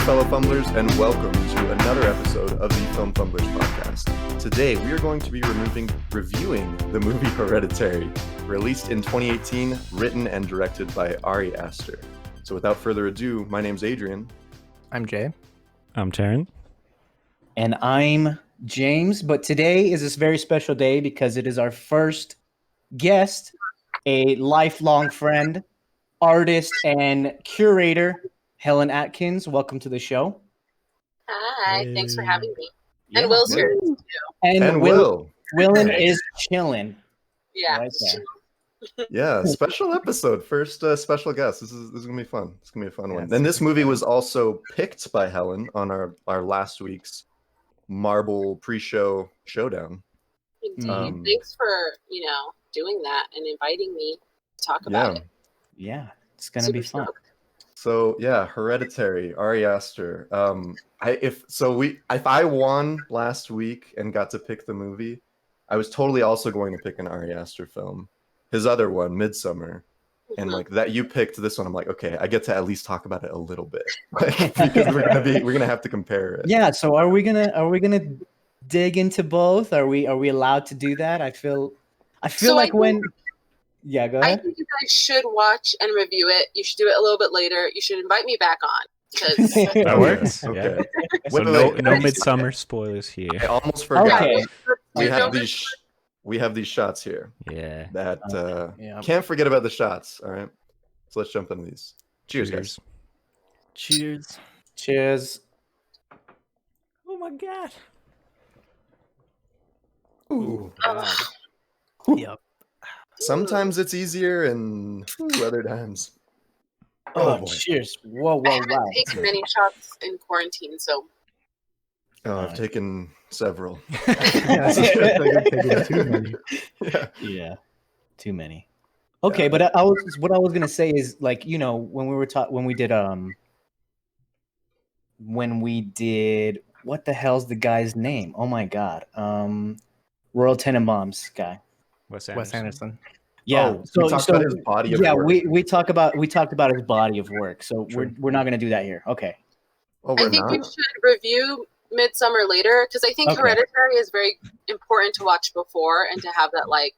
fellow Fumblers, and welcome to another episode of the Film Fumblers podcast. Today, we are going to be reviewing the movie Hereditary, released in 2018, written and directed by Ari Aster. So without further ado, my name's Adrian. I'm Jay. I'm Taryn. And I'm James, but today is this very special day because it is our first guest, a lifelong friend, artist, and curator, Helen Atkins. Welcome to the show. Hi, thanks for having me. Yeah. And Will's here too. And Will. Willin is chilling. Yeah. Right there. Yeah, special episode. First special guest. This is gonna be fun. It's gonna be a fun one. it's And this movie was also picked by Helen on our last week's Marble pre-show showdown. Indeed. Thanks for, doing that and inviting me to talk about it. Yeah, it's going to be fun. stoked. So yeah, Hereditary, Ari Aster. If I won last week and got to pick the movie, I was totally also going to pick an Ari Aster film. His other one, Midsummer. And like that, you picked this one. I'm like, okay, I get to at least talk about it a little bit, because we're gonna have to compare it. Yeah. So are we gonna dig into both? Are we allowed to do that? I feel So like I when. Yeah, go I ahead. think you guys should watch and review it. You should do it a little bit later. You should invite me back on. Because That works. Okay. Yeah. So Wait. no Midsummer spoilers here. I almost forgot. Okay. We have these shots here Yeah. that Yeah. can't forget about the shots. All right. So let's jump into these. Cheers, guys. Cheers. Cheers. Oh my god. Ooh. Yep. Sometimes it's easier, and other times. Oh, boy. cheers. Whoa, I wow. haven't taken many shots in quarantine, so Oh, I've taken several. Too many. Yeah. Yeah, too many. Okay, but what I was gonna say is, like, when we did what the hell's the guy's name? Oh my god, Royal Tenenbaums guy. Wes Wes Anderson. Yeah, we talked about his body of work. we talked about his body of work. So Sure. we're not gonna do that here. Okay. Oh, I we're think not. we should review Midsummer later because I think Okay. Hereditary is very important to watch before and to have that, like,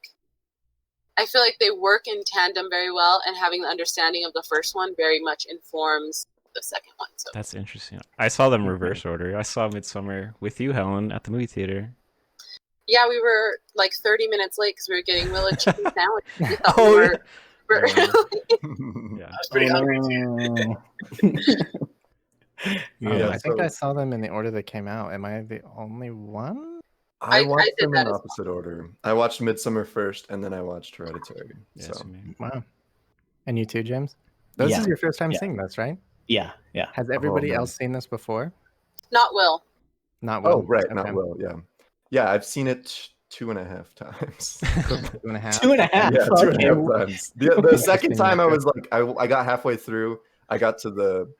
I feel like they work in tandem very well, and having the understanding of the first one very much informs the second one. So That's interesting. I saw them reverse order. I saw Midsummer with you, Helen, at the movie theater. yeah, we were like 30 minutes late because we were getting Will a chicken sandwich. We thought Oh, we were Yeah. I was pretty hungry. Yeah, I think so- I saw them in the order they came out. Am I the only one? I I watched did them that in as well. opposite order. I watched Midsummer first, and then I watched Hereditary. Yeah, So so me. Wow. And you too, James? This Yeah. is your first time Yeah. seeing this, right? Yeah. Has everybody man. else seen this before? Not Will. Not Will. oh, right, Okay. not Will. Yeah, I've seen it 2.5 times. 2.5. 2.5. Yeah, two and a half Okay. times. The second time I was like, I got halfway through. I got to the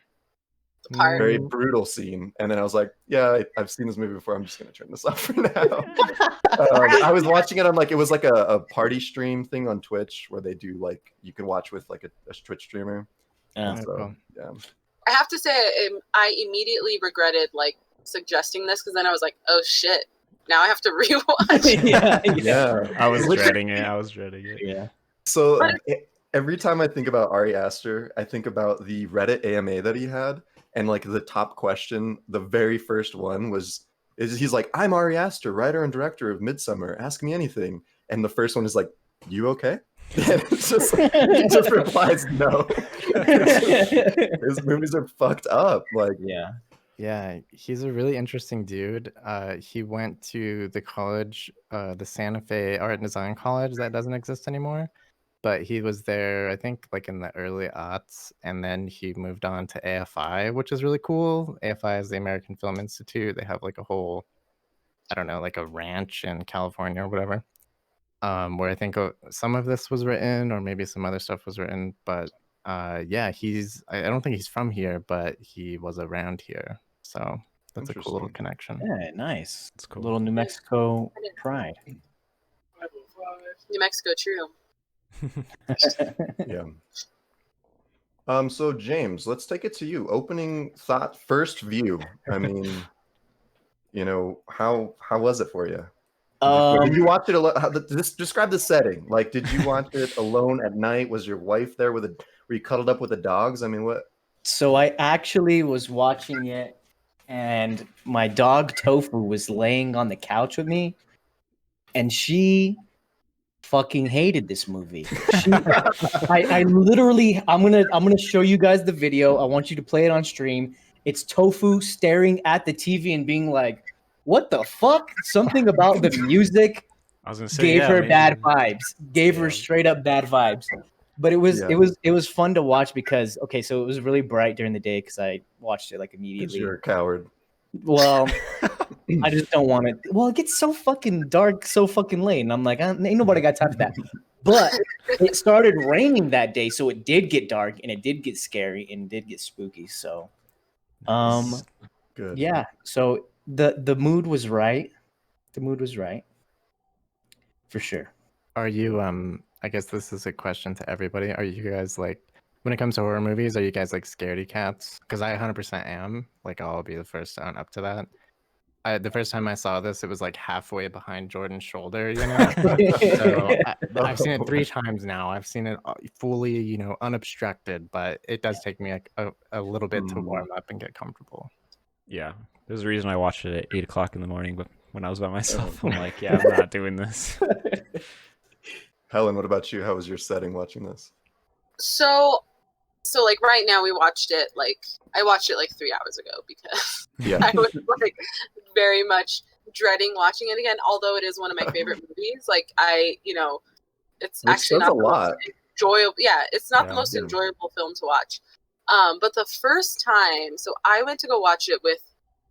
Part. very brutal scene, and then I was like, yeah, I've seen this movie before. I'm just gonna turn this off for now. I was watching it on it was like a party stream thing on Twitch where they do like you can watch with like a Twitch streamer. Yeah. So cool. yeah, I have to say, I immediately regretted like suggesting this because then I was like, oh shit, now I have to rewatch. yeah. I was Which- dreading it. Yeah. So every time I think about Ari Aster, I think about the Reddit AMA that he had, and like the top question, the very first one he's like, I'm Ari Aster, writer and director of Midsummer. Ask me anything. And the first one is like, you okay? And it's just he just replies no. His movies are fucked up. Like Yeah. Yeah, he's a really interesting dude. He went to the college, the Santa Fe Art and Design College that doesn't exist anymore. But he was there, I think, like in the early aughts, and then he moved on to AFI, which is really cool. AFI is the American Film Institute. They have like a whole, I don't know, like a ranch in California or whatever, where I think some of this was written, or maybe some other stuff was written. But yeah, I don't think he's from here, but he was around here. So that's a cool little Interesting. connection. Yeah, nice. It's cool. Little New Mexico pride. New Mexico, true. yeah. So James, let's take it to you. Opening thought, first view. I mean, how was it for you? Did you watch it alone? Just describe the setting. Like, did you watch it alone at night? Was your wife there were you cuddled up with the dogs? I mean, what? So I actually was watching it, and my dog Tofu was laying on the couch with me, and she fucking hated this movie. I literally, I'm gonna show you guys the video. I want you to play it on stream. It's Tofu staring at the TV and being like, "What the fuck?" Something about the music I was gonna say, gave yeah, her maybe- bad vibes. Gave her Yeah. straight up bad vibes. But it was fun to watch because so it was really bright during the day because I watched it like Because immediately. you're a coward. Well, I just don't want it. Well, it gets so fucking dark so fucking late, and I'm like, ain't nobody got time for that. But it started raining that day, so it did get dark and it did get scary and it did get spooky. So, Good. yeah. So the mood was right. The mood was right, for sure. Are you I guess this is a question to everybody. Are you guys like, when it comes to horror movies, are you guys like scaredy cats? Because I 100% am. Like, I'll be the first to own up to that. The first time I saw this, it was like halfway behind Jordan's shoulder, you know. So I've seen it 3 times now. I've seen it fully, unobstructed, but it does take me a little bit to warm up and get comfortable. Yeah, there's a reason I watched it at 8 o'clock in the morning, but when I was by myself, I'm like, yeah, I'm not doing this. Helen, what about you? How was your setting watching this? So like right now we watched it I watched it like 3 hours ago because Yeah. I was like very much dreading watching it again. Although it is one of my favorite movies, like it's Which actually says not a the lot. most enjoyable. Yeah, it's not the Yeah. most enjoyable film to watch. But the first time, so I went to go watch it with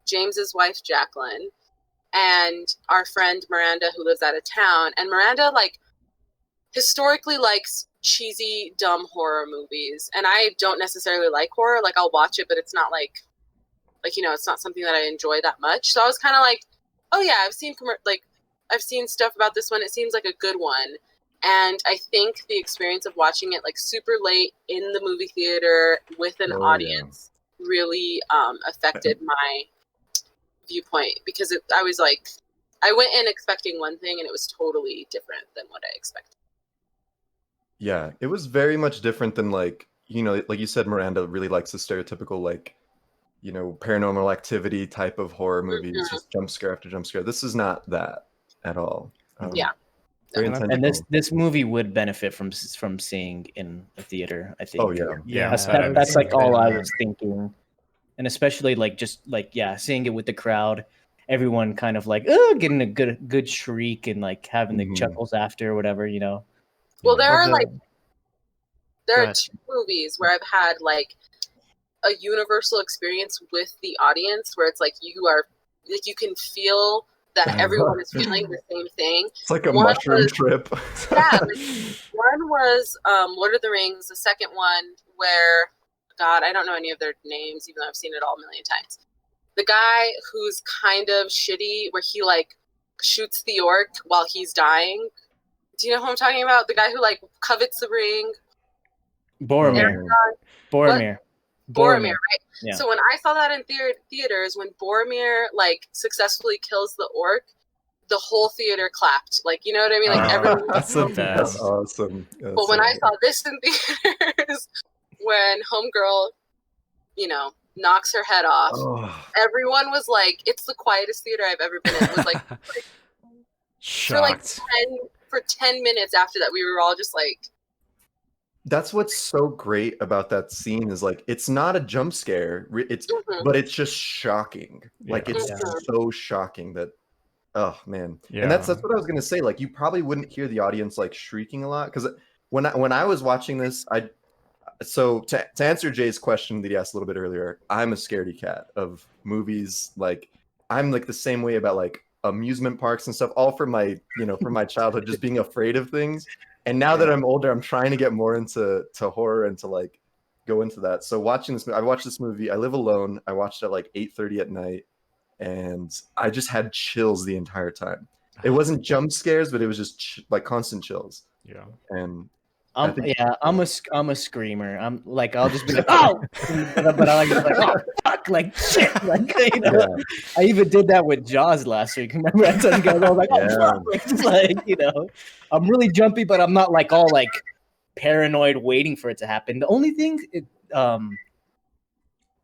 James's wife Jacqueline and our friend Miranda, who lives out of town, and Miranda historically likes cheesy, dumb horror movies, and I don't necessarily like horror. Like, I'll watch it, but it's not like it's not something that I enjoy that much. So I was kind of like, oh yeah, I've seen stuff about this one. It seems like a good one. And I think the experience of watching it like super late in the movie theater with an audience really affected my viewpoint, because I went in expecting one thing and it was totally different than what I expected. Yeah, it was very much different than like you said, Miranda really likes the stereotypical paranormal activity type of horror movies, just jump scare after jump scare. This is not that at all. Yeah. Very And intentional. And this movie would benefit from seeing in a theater, I think. Oh yeah. Yeah, That's like all I was thinking. And especially seeing it with the crowd, everyone kind of like getting a good shriek and like having the chuckles after or whatever, Well, there are Go ahead. 2 movies where I've had like a universal experience with the audience where it's like you can feel that everyone is feeling the same thing. It's like a One mushroom was- trip. Yeah, one was Lord of the Rings. The second one, where God, I don't know any of their names, even though I've seen it all a million times. The guy who's kind of shitty, where he like shoots the orc while he's dying. Do you know who I'm talking about? The guy who like covets the ring. Boromir. Boromir. Boromir, right? Yeah. So when I saw that in theaters, when Boromir like successfully kills the orc, the whole theater clapped. Like, you know what I mean? Like everyone. That's the That's best. awesome. But when I saw this in theaters, when Homegirl, knocks her head off, everyone was like, it's the quietest theater I've ever been in. It was like Shocked. for 10 minutes after that, we were all just like, that's what's so great about that scene is like it's not a jump scare. But it's just shocking. Like it's so shocking that man. And that's what I was gonna say. Like you probably wouldn't hear the audience like shrieking a lot, because when I was watching this, to answer Jay's question that he asked a little bit earlier, I'm a scaredy cat of movies. Like I'm like the same way about like amusement parks and stuff, all from my from my childhood, just being afraid of things. And now that I'm older, I'm trying to get more into horror and to like go into that. So watching this, I watched this movie. I live alone. I watched it at like 8:30 at night, and I just had chills the entire time. It wasn't jump scares, but it was just like constant chills. Yeah. And I'm a screamer. I'm like, I'll just be like, oh, but I like, oh fuck, like shit, like you know. Yeah. I even did that with Jaws last week. Remember, I told you guys, I was like, oh Yeah. fuck, like, just like you know, I'm really jumpy, but I'm not like all like paranoid waiting for it to happen. The only thing,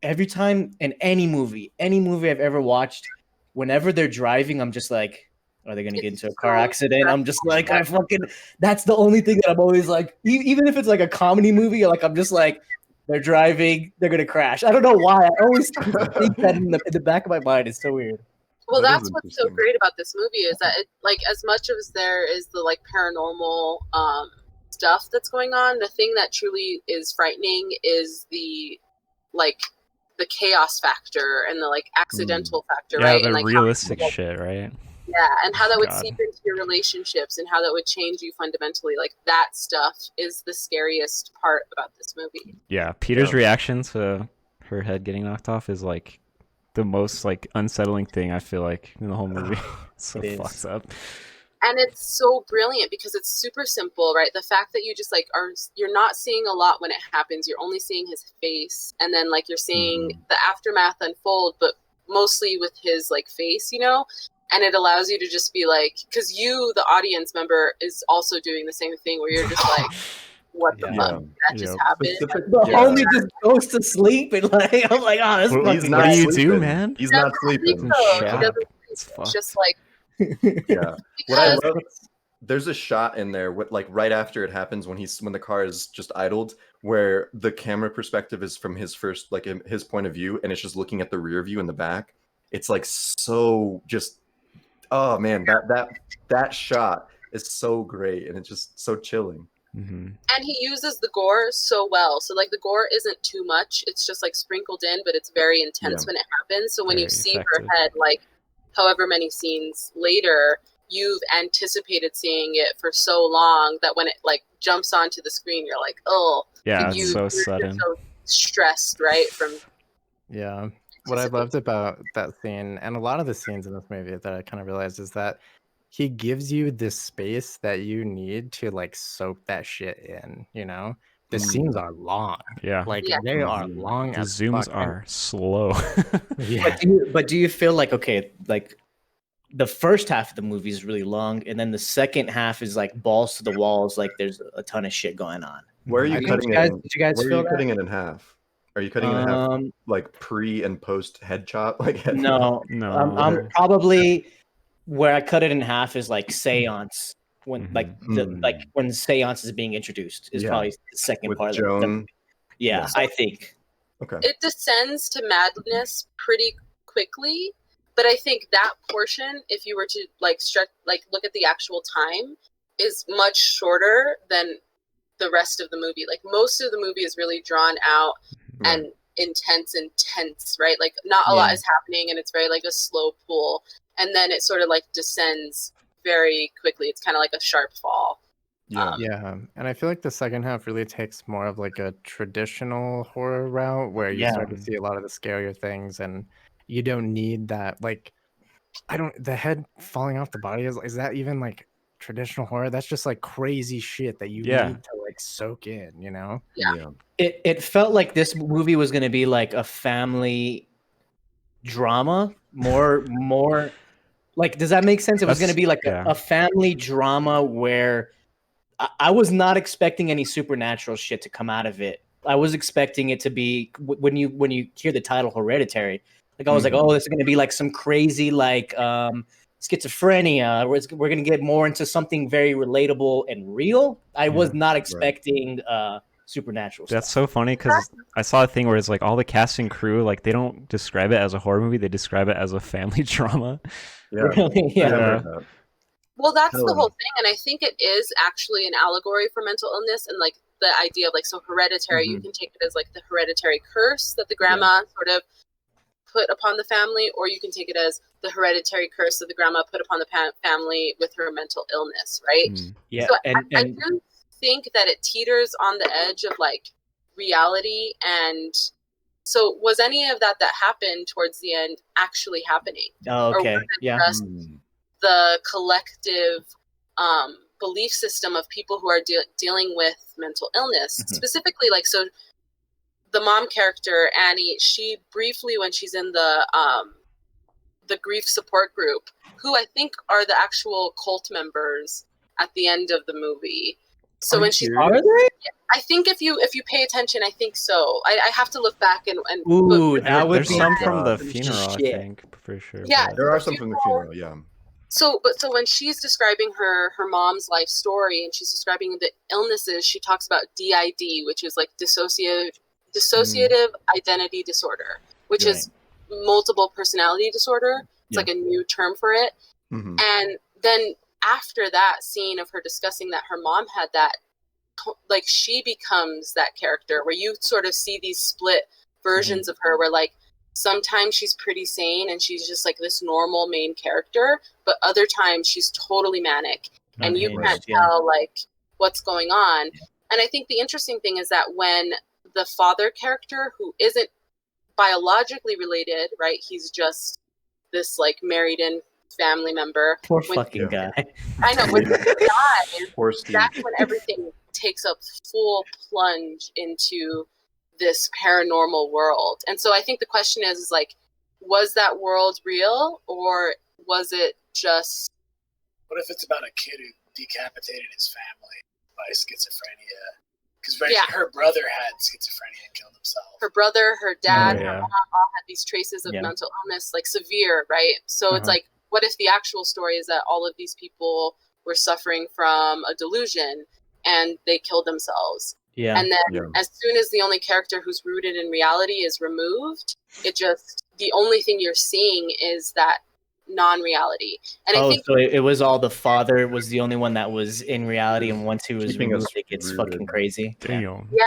every time in any movie I've ever watched, whenever they're driving, I'm just like, are they gonna get into a car accident? I'm just like, that's the only thing that I'm always like, even if it's like a comedy movie, like I'm just like, they're driving, they're gonna crash. I don't know why. I always think that in the back of my mind. It's so weird. Well, That is that's what's so interesting. great about this movie is that it, like, as much as there is the like paranormal stuff that's going on, the thing that truly is frightening is the like the chaos factor and the like accidental factor, Yeah, right? the And like realistic how, shit, right? yeah, and how that would God. seep into your relationships and how that would change you fundamentally. Like that stuff is the scariest part about this movie. Yeah, Peter's Yeah. reaction to her head getting knocked off is like the most like unsettling thing I feel like in the whole movie. It's so It is. fucked up. And it's so brilliant because it's super simple, right? The fact that you just like you're not seeing a lot when it happens. You're only seeing his face, and then like you're seeing the aftermath unfold, but mostly with his like face, you know. And it allows you to just be like, because you, the audience member, is also doing the same thing where you're just like, what the Yeah. fuck? That just happened. The Yeah. homie just goes to sleep and like I'm like, oh, this What, He's fucking what not do you sleeping. do, man? He's He not doesn't sleep, sleeping. though. Shut He up. doesn't It's sleep. fucked. It's just like Yeah. What I because love, there's a shot in there with, like right after it happens when the car is just idled, where the camera perspective is from his first, like his point of view, and it's just looking at the rear view in the back. It's like so just, oh man, that shot is so great, and it's just so chilling. Mm-hmm. and he uses the gore so well. So like the gore isn't too much. It's just like sprinkled in, but it's very intense Yeah. when it happens. So when you Very see effective. her head, like however many scenes later, you've anticipated seeing it for so long that when it like jumps onto the screen, you're like, oh, Yeah, like, it's so you're sudden. so stressed, right? From Yeah. What I loved about that scene, and a lot of the scenes in this movie that I kind of realized, is that he gives you this space that you need to like soak that shit in, you know? The scenes are long. Yeah. Like Yeah. they are Mhm. long The as zooms fuck. are slow. Yeah. But do you feel like, okay, like the first half of the movie is really long, and then the second half is like balls to the walls, like there's a ton of shit going on. Where are you I think cutting you it? guys- in? did you guys Where are feel you that? cutting it in half? Are you cutting it in half, like pre and post head chop? Like No, No. I'm probably where I cut it in half is like seance when like Mhm. when seance is being introduced is Yeah. probably the second with part. Joan. Yeah, I think. Okay. it descends to madness pretty quickly, but I think that portion, if you were to like stretch, like look at the actual time, is much shorter than the rest of the movie. Like most of the movie is really drawn out and intense, right? Like not a lot is happening, and it's very like a slow pull, and then it sort of like descends very quickly. It's kind of like a sharp fall. Yeah. Yeah, and I feel like the second half really takes more of like a traditional horror route where you start to see a lot of the scarier things, and you don't need that. Like, the head falling off the body is that even like traditional horror? That's just like crazy shit that you Yeah. need to like soak in, you know? Yeah. It felt like this movie was going to be like a family drama, more like, does that make sense? It was going to be like a family drama where I was not expecting any supernatural shit to come out of it. I was expecting it to be when you hear the title Hereditary, like I was like, oh, this is going to be like some crazy like schizophrenia. We're going to get more into something very relatable and real. I was not expecting supernatural stuff. That's so funny because I saw a thing where it's like all the cast and crew, like they don't describe it as a horror movie, they describe it as a family drama. Yeah. Really? Yeah. Well, that's the whole thing, and I think it is actually an allegory for mental illness and like the idea of like, so hereditary, you can take it as like the hereditary curse that the grandma sort of put upon the family, or you can take it as the hereditary curse that the grandma put upon the family with her mental illness, right? Yeah, so and I do think that it teeters on the edge of like reality. And so was any of that happened towards the end actually happening? Oh, okay. Or was it just the collective belief system of people who are dealing with mental illness. Specifically, like, so the mom character, Annie, she briefly, when she's in the grief support group, who I think are the actual cult members at the end of the movie. So when she's, I think if you pay attention, I think so. I have to look back and Ooh, that would There's be some from the some funeral, I shit. think, for sure. Yeah, but- There are some from the funeral, yeah. So when she's describing her mom's life story and she's describing the illnesses, she talks about DID, which is like dissociative identity disorder, which is multiple personality disorder. It's like a new term for it. And then after that scene of her discussing that her mom had that, like, she becomes that character where you sort of see these split versions of her, where like sometimes she's pretty sane and she's just like this normal main character, but other times she's totally manic and you can't tell like what's going on. And I think the interesting thing is that when the father character, who isn't biologically related, right, he's just this like married in family member. Poor fucking guy. I know, when he dies, Poor Steve. that's when everything takes a full plunge into this paranormal world. And so I think the question is like, was that world real, or was it just... What if it's about a kid who decapitated his family by schizophrenia? Because her brother had schizophrenia and killed himself. Her brother, her dad, her mom all had these traces of mental illness, like severe, right? So it's like, what if the actual story is that all of these people were suffering from a delusion and they killed themselves? Yeah. And then as soon as the only character who's rooted in reality is removed, it just, the only thing you're seeing is that non-reality. And I think so it was all the father was the only one that was in reality, and once he was removed, it gets fucking crazy. Damn. Yeah,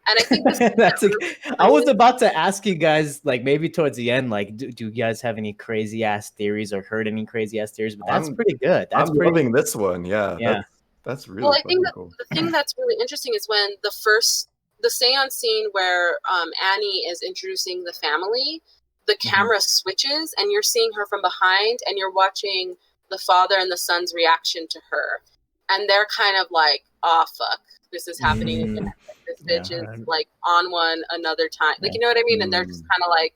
and I think this that's like, I was about to ask you guys, like, maybe towards the end, like, do you guys have any crazy ass theories or heard any crazy ass theories? But that's pretty good. That's I'm loving this one. Yeah. That's really well. I think that cool. the thing that's really interesting is when the seance scene where Annie is introducing the family, the camera switches and you're seeing her from behind and you're watching the father and the son's reaction to her. And they're kind of like, oh, fuck, this is happening again. This bitch is like on one another time. Like, you know what I mean? And they're just kind of like,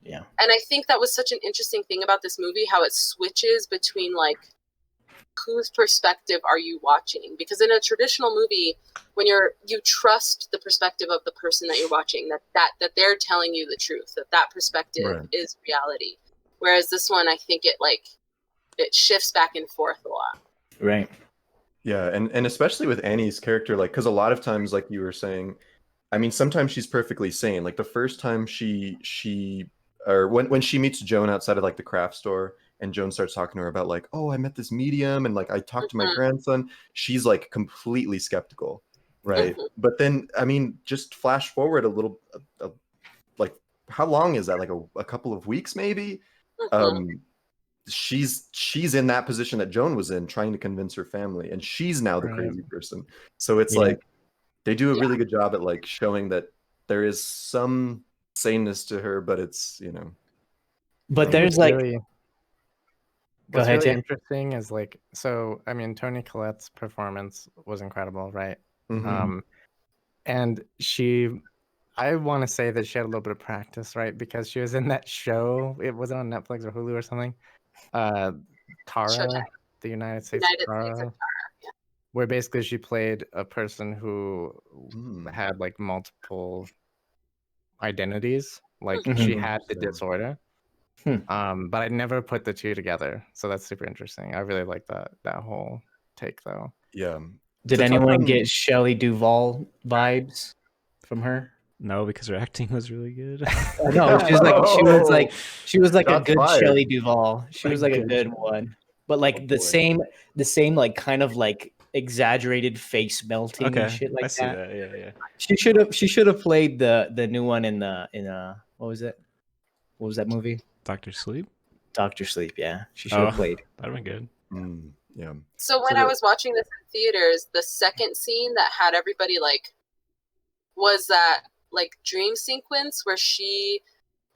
yeah. And I think that was such an interesting thing about this movie, how it switches between like, whose perspective are you watching? Because in a traditional movie, when you trust the perspective of the person that you're watching, that they're telling you the truth, that perspective is reality. Whereas this one, I think it shifts back and forth a lot. Right. Yeah, and especially with Annie's character, like, because a lot of times, like you were saying, I mean, sometimes she's perfectly sane. Like the first time when she meets Joan outside of like the craft store, and Joan starts talking to her about like, oh, I met this medium and like I talked to my grandson. She's like completely skeptical, right? But then, I mean, just flash forward a little, like how long is that? Like a couple of weeks maybe? She's in that position that Joan was in, trying to convince her family, and she's now the crazy person. So it's like they do a really good job at like showing that there is some saneness to her, but it's, you know. But there's like what's really interesting is like, so I mean, Toni Collette's performance was incredible, right? And I want to say that she had a little bit of practice, right? Because she was in that show. It wasn't on Netflix or Hulu or something. Tara, the United States of Tara, where basically she played a person who had like multiple identities. Like she had the disorder. But I never put the two together, so that's super interesting. I really like that whole take, though. Yeah. Did anyone get Shelley Duvall vibes from her? No, because her acting was really good. No, she was like a good Shelley Duvall. She was like a good one, but like the same like kind of like exaggerated face melting and shit like I see that. Yeah. She should have played the new one in what was it? What was that movie? Dr. Sleep? Dr. Sleep, yeah. She should have played. That'd been good. Yeah. So when I was watching this in theaters, the second scene that had everybody like was that like dream sequence where she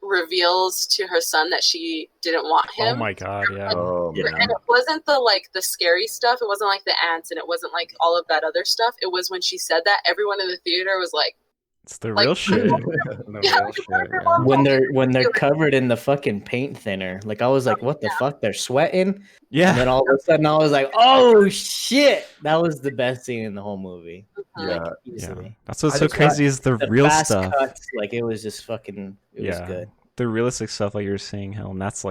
reveals to her son that she didn't want him. Oh my god, yeah. Oh Yeah. man. And it wasn't the scary stuff. It wasn't like the ants, and it wasn't like all of that other stuff. It was when she said that, everyone in the theater was like, It's the like, real shit. The Yeah, real shit, yeah. When they're covered in the fucking paint thinner, like I was like, what the fuck? They're sweating, Yeah. and then all of a sudden I was like, oh shit! That was the best scene in the whole movie. Yeah. Like, Yeah. easily. That's what's I so just crazy is the real fast stuff. cuts, like it was just fucking. It was Yeah. good. The realistic stuff, like you were saying, Helen, that's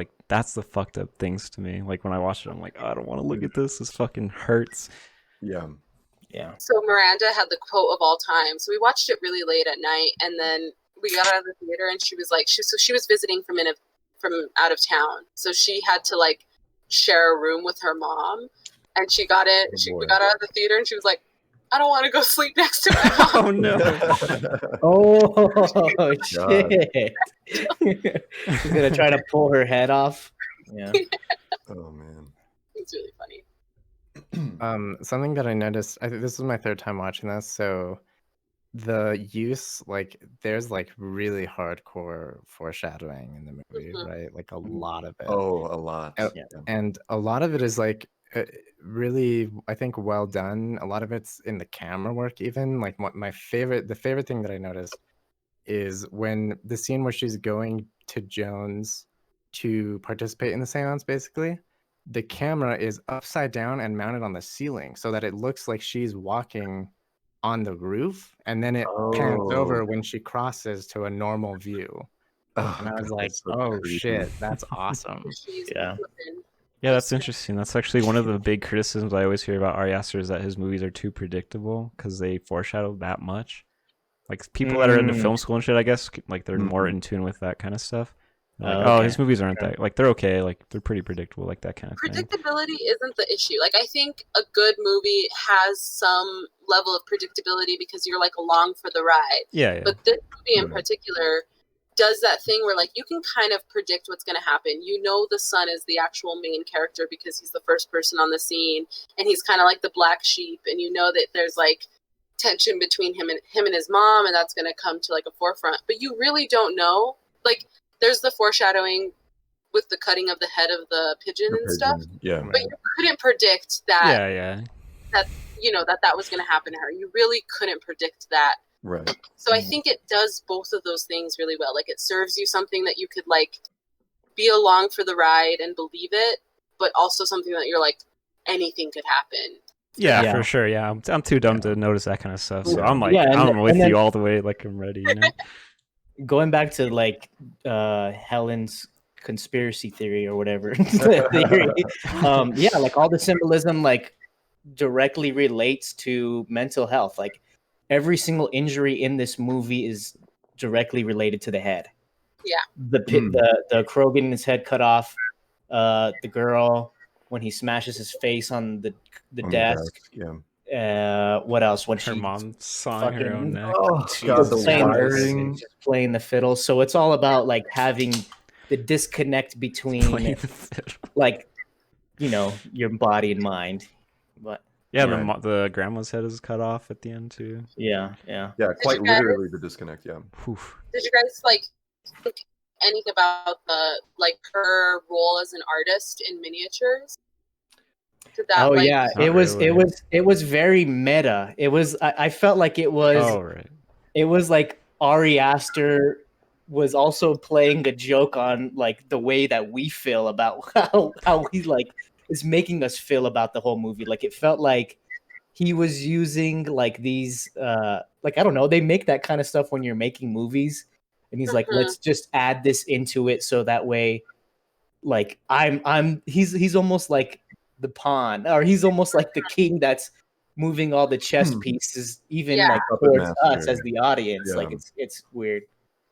the fucked up things to me. Like when I watch it, I'm like, oh, I don't want to look at this. This fucking hurts. Yeah. Yeah. So Miranda had the quote of all time. So we watched it really late at night, and then we got out of the theater, and she was like, she was visiting from out of town, so she had to like share a room with her mom, and she got it. We got out of the theater, and she was like, I don't want to go sleep next to my mom. Oh no. Oh shit! She's gonna try to pull her head off. Yeah. Oh man. It's really funny. Something that I noticed, I think this is my third time watching this, so the use, like, there's like really hardcore foreshadowing in the movie, Mhm. right? Like a lot of it. Oh, a lot. Uh, Yeah. And a lot of it is like really, I think, well done. A lot of it's in the camera work, even. Like the favorite thing that I noticed is when the scene where she's going to Jones to participate in the seance, basically, the camera is upside down and mounted on the ceiling so that it looks like she's walking on the roof, and then it pans over Oh. when she crosses to a normal view. Oh, And I was God, like, that's so oh creepy. shit, that's awesome. She's Yeah. flipping. Yeah, that's interesting. That's actually one of the big criticisms I always hear about Ari Aster is that his movies are too predictable because they foreshadow that much. Like people that are into film school and shit, I guess, like they're more in tune with that kind of stuff. They're like, oh, Okay. his movies aren't that like they're okay, like they're pretty predictable, like that kind of thing. Predictability isn't the issue. Like, I think a good movie has some level of predictability because you're like along for the ride. Yeah, yeah. But this movie in Mhm. particular does that thing where like you can kind of predict what's going to happen. You know the son is the actual main character because he's the first person on the scene, and he's kind of like the black sheep, and you know that there's like tension between him and his mom, and that's going to come to like a forefront. But you really don't know. Like, there's the foreshadowing with the cutting of the head of the pigeon The and stuff, pigeon, yeah. but you couldn't predict that. Yeah, yeah. You know that was going to happen to her. You really couldn't predict that. Right. So I think it does both of those things really well. Like, it serves you something that you could like be along for the ride and believe it, but also something that you're like, anything could happen. Yeah, Yeah. for sure. Yeah, I'm too dumb to notice that kind of stuff. So I'm like, Yeah, and I'm then- with and then- you all the way. Like I'm ready. You know? Going back to like Helen's conspiracy theory or whatever theory, yeah, like all the symbolism like directly relates to mental health. Like every single injury in this movie is directly related to the head. Yeah. The crow getting his head cut off, the girl when he smashes his face on the On the desk. Yeah. What else? When Her she mom sawing her own neck. Oh God, just the playing, wiring. just playing the fiddle. So it's all about like having the disconnect between Playing the fiddle. like, you know, your body and mind. But Yeah, Right. the grandma's head is cut off at the end too. yeah. Yeah, Did quite you guys- literally the disconnect. Yeah. Oof. Did you guys like think anything about the like her role as an artist in miniatures? Did that Oh like yeah, Not it was really. very meta. It was I felt like it was Oh right. it was like Ari Aster was also playing a joke on like the way that we feel about how he like is making us feel about the whole movie. Like it felt like he was using like these like I don't know, they make that kind of stuff when you're making movies, and he's like, Mhm. let's just add this into it so that way like he's almost like the pawn, or he's almost like the king that's moving all the chess pieces, even Yeah. like Puppet towards us master. as the audience. Like Yeah. it's weird.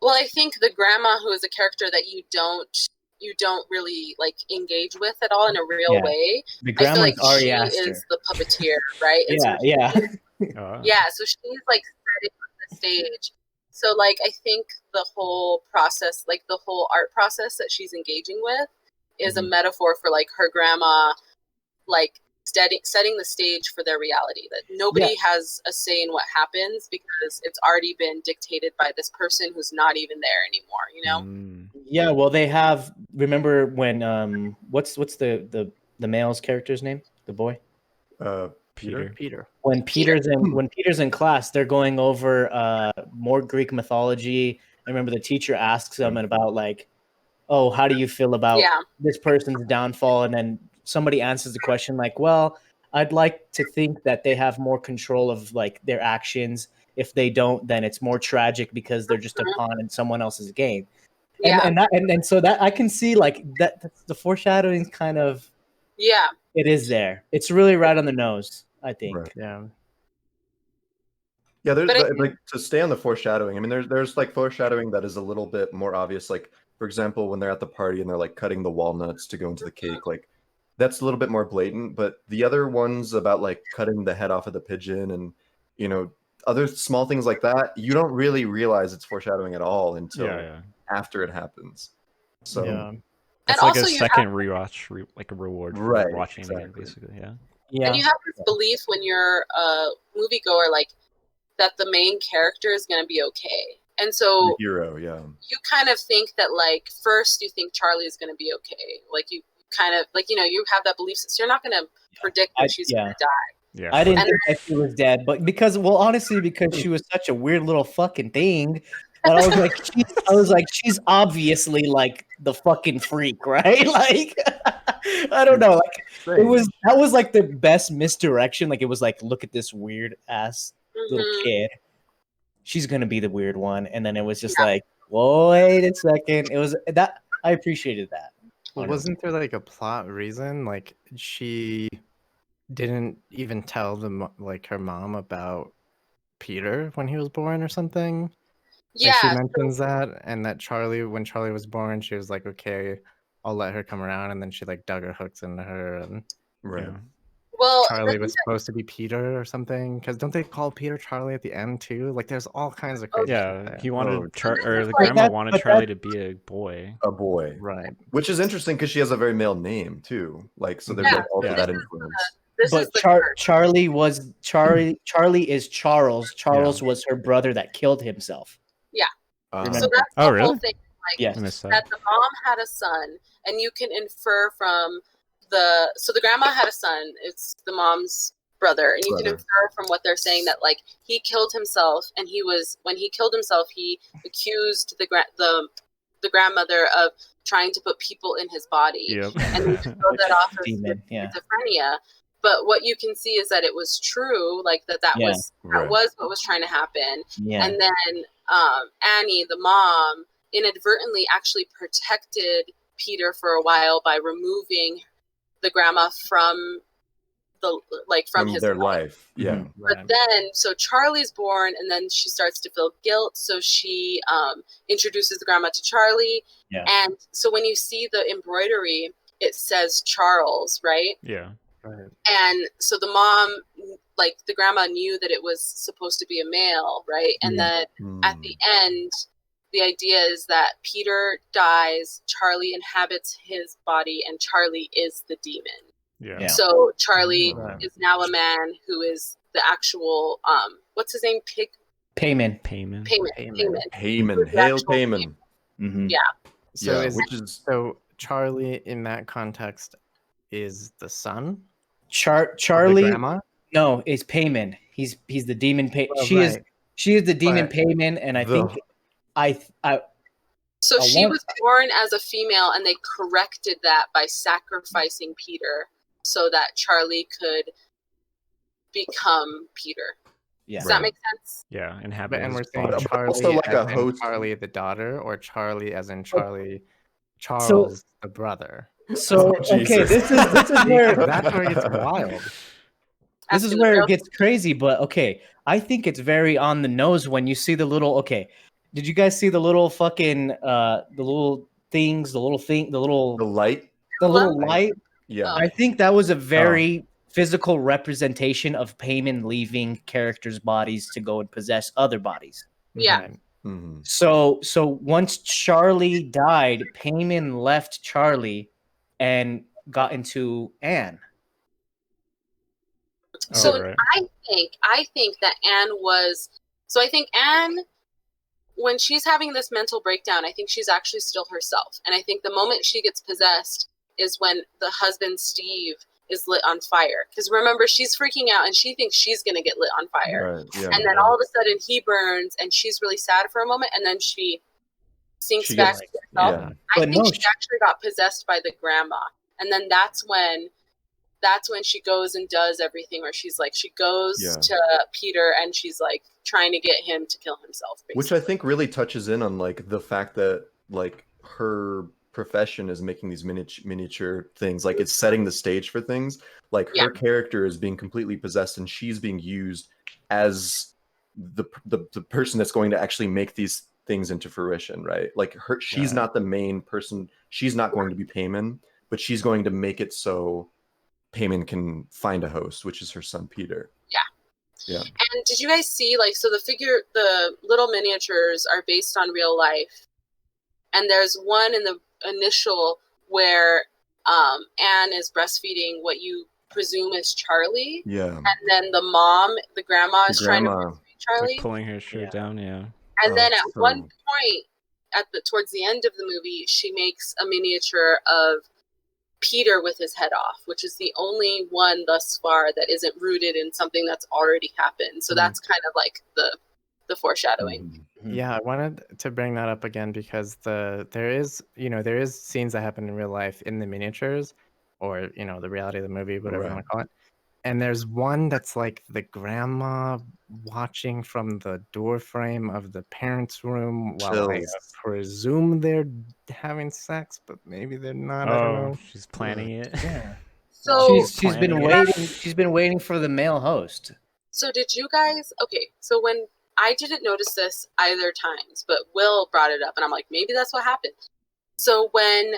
Well, I think the grandma, who is a character that you don't really like engage with at all in a real Yeah. way. The I feel grandma's like Ari she Aster. is the puppeteer, right? And so Yeah. yeah, so she's like setting the stage. So like I think the whole process, like the whole art process that she's engaging with is a Mhm. metaphor for like her grandma like setting the stage for their reality, that nobody has a say in what happens because it's already been dictated by this person who's not even there anymore, you know? Yeah, well, they have. Remember when what's the male's character's name? The boy. Peter. When Peter's in class, they're going over more Greek mythology. I remember the teacher asks them about like, oh, how do you feel about this person's downfall? And then somebody answers the question like, well, I'd like to think that they have more control of like their actions. If they don't, then it's more tragic because they're just a pawn in someone else's game. And so that I can see like that the foreshadowing kind of it is there. It's really right on the nose, I think. Right. Yeah, there's like to stay on the foreshadowing. I mean, there's like foreshadowing that is a little bit more obvious. Like, for example, when they're at the party and they're like cutting the walnuts to go into the cake, like that's a little bit more blatant. But the other ones about like cutting the head off of the pigeon and, you know, other small things like that, you don't really realize it's foreshadowing at all until after it happens. So it's like a second rewatch, like a reward for watching it again, basically. And you have this belief when you're a moviegoer, like that the main character is going to be okay. And so the hero, you kind of think that like first you think Charlie is going to be okay. Like you kind of like, you know, you have that belief, so you're not going to predict that she's going to die. I didn't think that she was dead, but because she was such a weird little fucking thing. But I was like, she's obviously like the fucking freak, right? Like, I don't know. Like, that was like the best misdirection. Like, it was like, look at this weird ass little kid. She's gonna be the weird one, and then it was just like, wait a second. It was that I appreciated that. Well, wasn't there like a plot reason? Like, she didn't even tell them like her mom about Peter when he was born or something. Yeah, like she mentions that, and that when Charlie was born, she was like, okay, I'll let her come around, and then she like dug her hooks into her, and well, Charlie was supposed to be Peter or something, because don't they call Peter Charlie at the end too? Like there's all kinds of crazy shit there. He wanted the grandma wanted Charlie to be a boy, right? Which is interesting because she has a very male name too, like so there's like also that influence. But Charlie is Charles. Charles was her brother that killed himself. So that's the whole thing. Like, yes. that the mom had a son, and you can infer from the grandma had a son. It's the mom's brother, and you can infer from what they're saying that like he killed himself, and when he killed himself, he accused the grandmother of trying to put people in his body, and he wrote that off as schizophrenia. But what you can see is that it was true, like that was what was trying to happen. And then Annie, the mom, inadvertently actually protected Peter for a while by removing the grandma from his life. But then, so Charlie's born, and then she starts to feel guilt. So she introduces the grandma to Charlie. And so when you see the embroidery, it says Charles, right? And so the mom, like the grandma, knew that it was supposed to be a male, right? And then at the end, the idea is that Peter dies, Charlie inhabits his body, and Charlie is the demon. So Charlie is now a man who is the actual what's his name? Payman. Hail Payman. So Charlie in that context is the son. Charlie, the grandma? No, is Payman. He's the demon. She is the demon Payman, and I think So she was born as a female, and they corrected that by sacrificing Peter so that Charlie could become Peter. Does that make sense? Yeah, and we're saying Charlie also like as a in host. Charlie the daughter, or Charlie as in Charles the brother. So okay, this is where that's where it gets wild. This is where it gets crazy, but okay, I think it's very on the nose when you see the little. Okay, did you guys see the little fucking the little things, the little light? Yeah, I think that was a very physical representation of Payman leaving characters' bodies to go and possess other bodies. Yeah. So once Charlie died, Payman left Charlie and got into Anne. So Oh, right. I think that Anne was. So I think Anne, when she's having this mental breakdown, I think she's actually still herself. And I think the moment she gets possessed is when the husband, Steve, is lit on fire. Because remember, she's freaking out and she thinks she's going to get lit on fire. Right. Yeah. And then all of a sudden he burns and she's really sad for a moment. And then she sinks She back gets- to herself. yeah. I But think no, she actually got possessed by the grandma. And then that's when she goes and does everything where she's like, she goes Yeah. to Peter and she's like trying to get him to kill himself, basically. Which I think really touches in on like the fact that like her profession is making these miniature things, like it's setting the stage for things. Like her character is being completely possessed and she's being used as the person that's going to actually make these things into fruition, right? Like she's not the main person, she's not going to be Payman, but she's going to make it so Payman can find a host, which is her son Peter. Yeah. And did you guys see, like, so the little miniatures are based on real life. And there's one in the initial where Anne is breastfeeding what you presume is Charlie. Yeah. And then the mom, the grandma, is trying to breastfeed Charlie. Like pulling her shirt down, yeah. And then at one point, towards the end of the movie, she makes a miniature of Peter with his head off, which is the only one thus far that isn't rooted in something that's already happened. So that's kind of like the foreshadowing. Yeah, I wanted to bring that up again because there is scenes that happen in real life in the miniatures, or the reality of the movie, whatever you want to call it. And there's one that's like the grandma watching from the door frame of the parents' room while I presume they're having sex, but maybe they're not. I don't know. She's planning it. Yeah. So She's been waiting. She's been waiting for the male host. So did you guys? Okay, so when I didn't notice this either times, but Will brought it up, and I'm like, maybe that's what happened. So when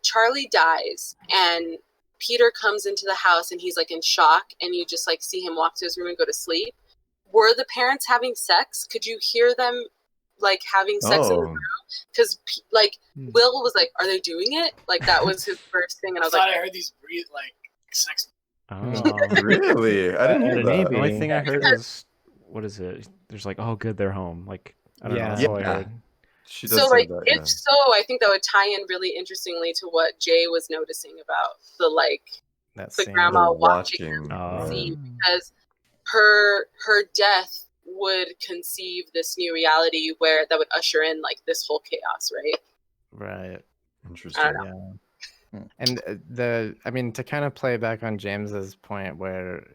Charlie dies and Peter comes into the house and he's like in shock, and you just like see him walk to his room and go to sleep. Were the parents having sex? Could you hear them like having sex in the room? Because like Will was like, "Are they doing it?" Like that was his first thing, and I was I like, heard these like sex. Really? I didn't hear that. The only thing I heard was, what is it? There's like, oh, good, they're home. Like, I don't know. That's all I heard. She does so say like that, if so, I think that would tie in really interestingly to what Jay was noticing about the grandma watching conceive, because her death would conceive this new reality where that would usher in like this whole chaos, right? Right. Interesting. I don't know. Yeah. And I mean, to kind of play back on James's point where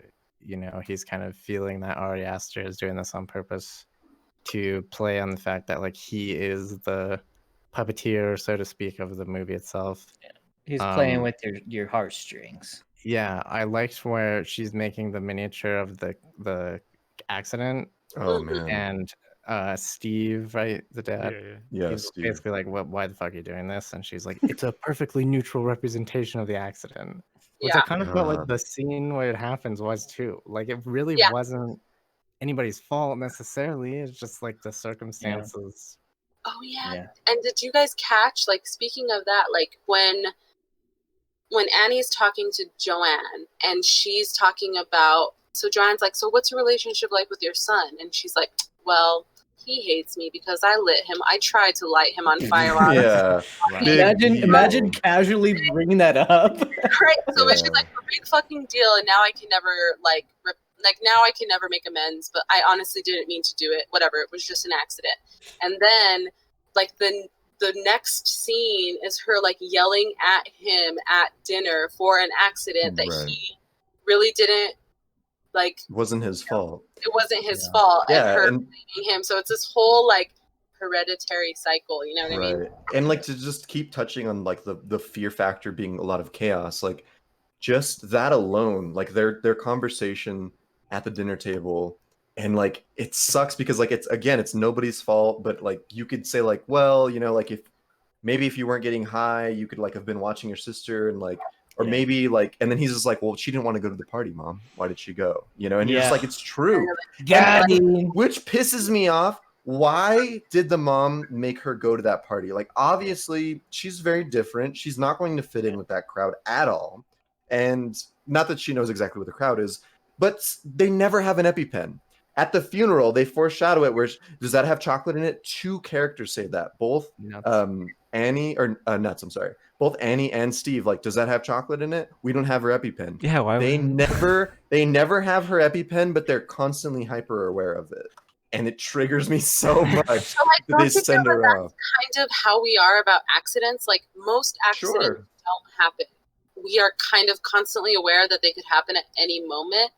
he's kind of feeling that Ari Aster is doing this on purpose to play on the fact that like he is the puppeteer, so to speak, of the movie itself. Yeah. He's playing with your heartstrings. Yeah, I liked where she's making the miniature of the accident. Oh man. And Steve, right, the dad. Yeah, he's Steve. basically like, why the fuck are you doing this? And she's like, it's a perfectly neutral representation of the accident. Which I kind of felt like the scene where it happens was too. Like it really wasn't anybody's fault necessarily. It's just like the circumstances. Oh yeah. And did you guys catch, like, speaking of that, like when Annie's talking to Joanne and she's talking about, so Joanne's like, so what's your relationship like with your son? And she's like, well, he hates me because I lit him. I tried to light him on fire. Imagine casually bringing that up. Right. So she's like, a big fucking deal, and now I can never now I can never make amends. But I honestly didn't mean to do it. Whatever. It was just an accident. And then, like the next scene is her like yelling at him at dinner for an accident that he really didn't like. It wasn't his fault. It wasn't his fault. Yeah, and her blaming him. So it's this whole like hereditary cycle. You know what I mean? And like to just keep touching on like the fear factor being a lot of chaos. Like just that alone, like their conversation at the dinner table. And like it sucks because like it's nobody's fault, but like you could say like, well, like if you weren't getting high, you could like have been watching your sister and like, or maybe like, and then he's just like, well, she didn't want to go to the party, Mom. Why did she go? And you're just like, it's true. Which pisses me off. Why did the mom make her go to that party? Like obviously she's very different. She's not going to fit in with that crowd at all. And not that she knows exactly what the crowd is, but they never have an EpiPen. At the funeral, they foreshadow it. Where does that have chocolate in it? 2 characters say that. Both Annie or Nuts. I'm sorry. Both Annie and Steve. Like, does that have chocolate in it? We don't have her EpiPen. Yeah, why? They never have her EpiPen, but they're constantly hyper aware of it, and it triggers me so much So, like, that they send her off. Kind of how we are about accidents. Like, most accidents don't happen. We are kind of constantly aware that they could happen at any moment.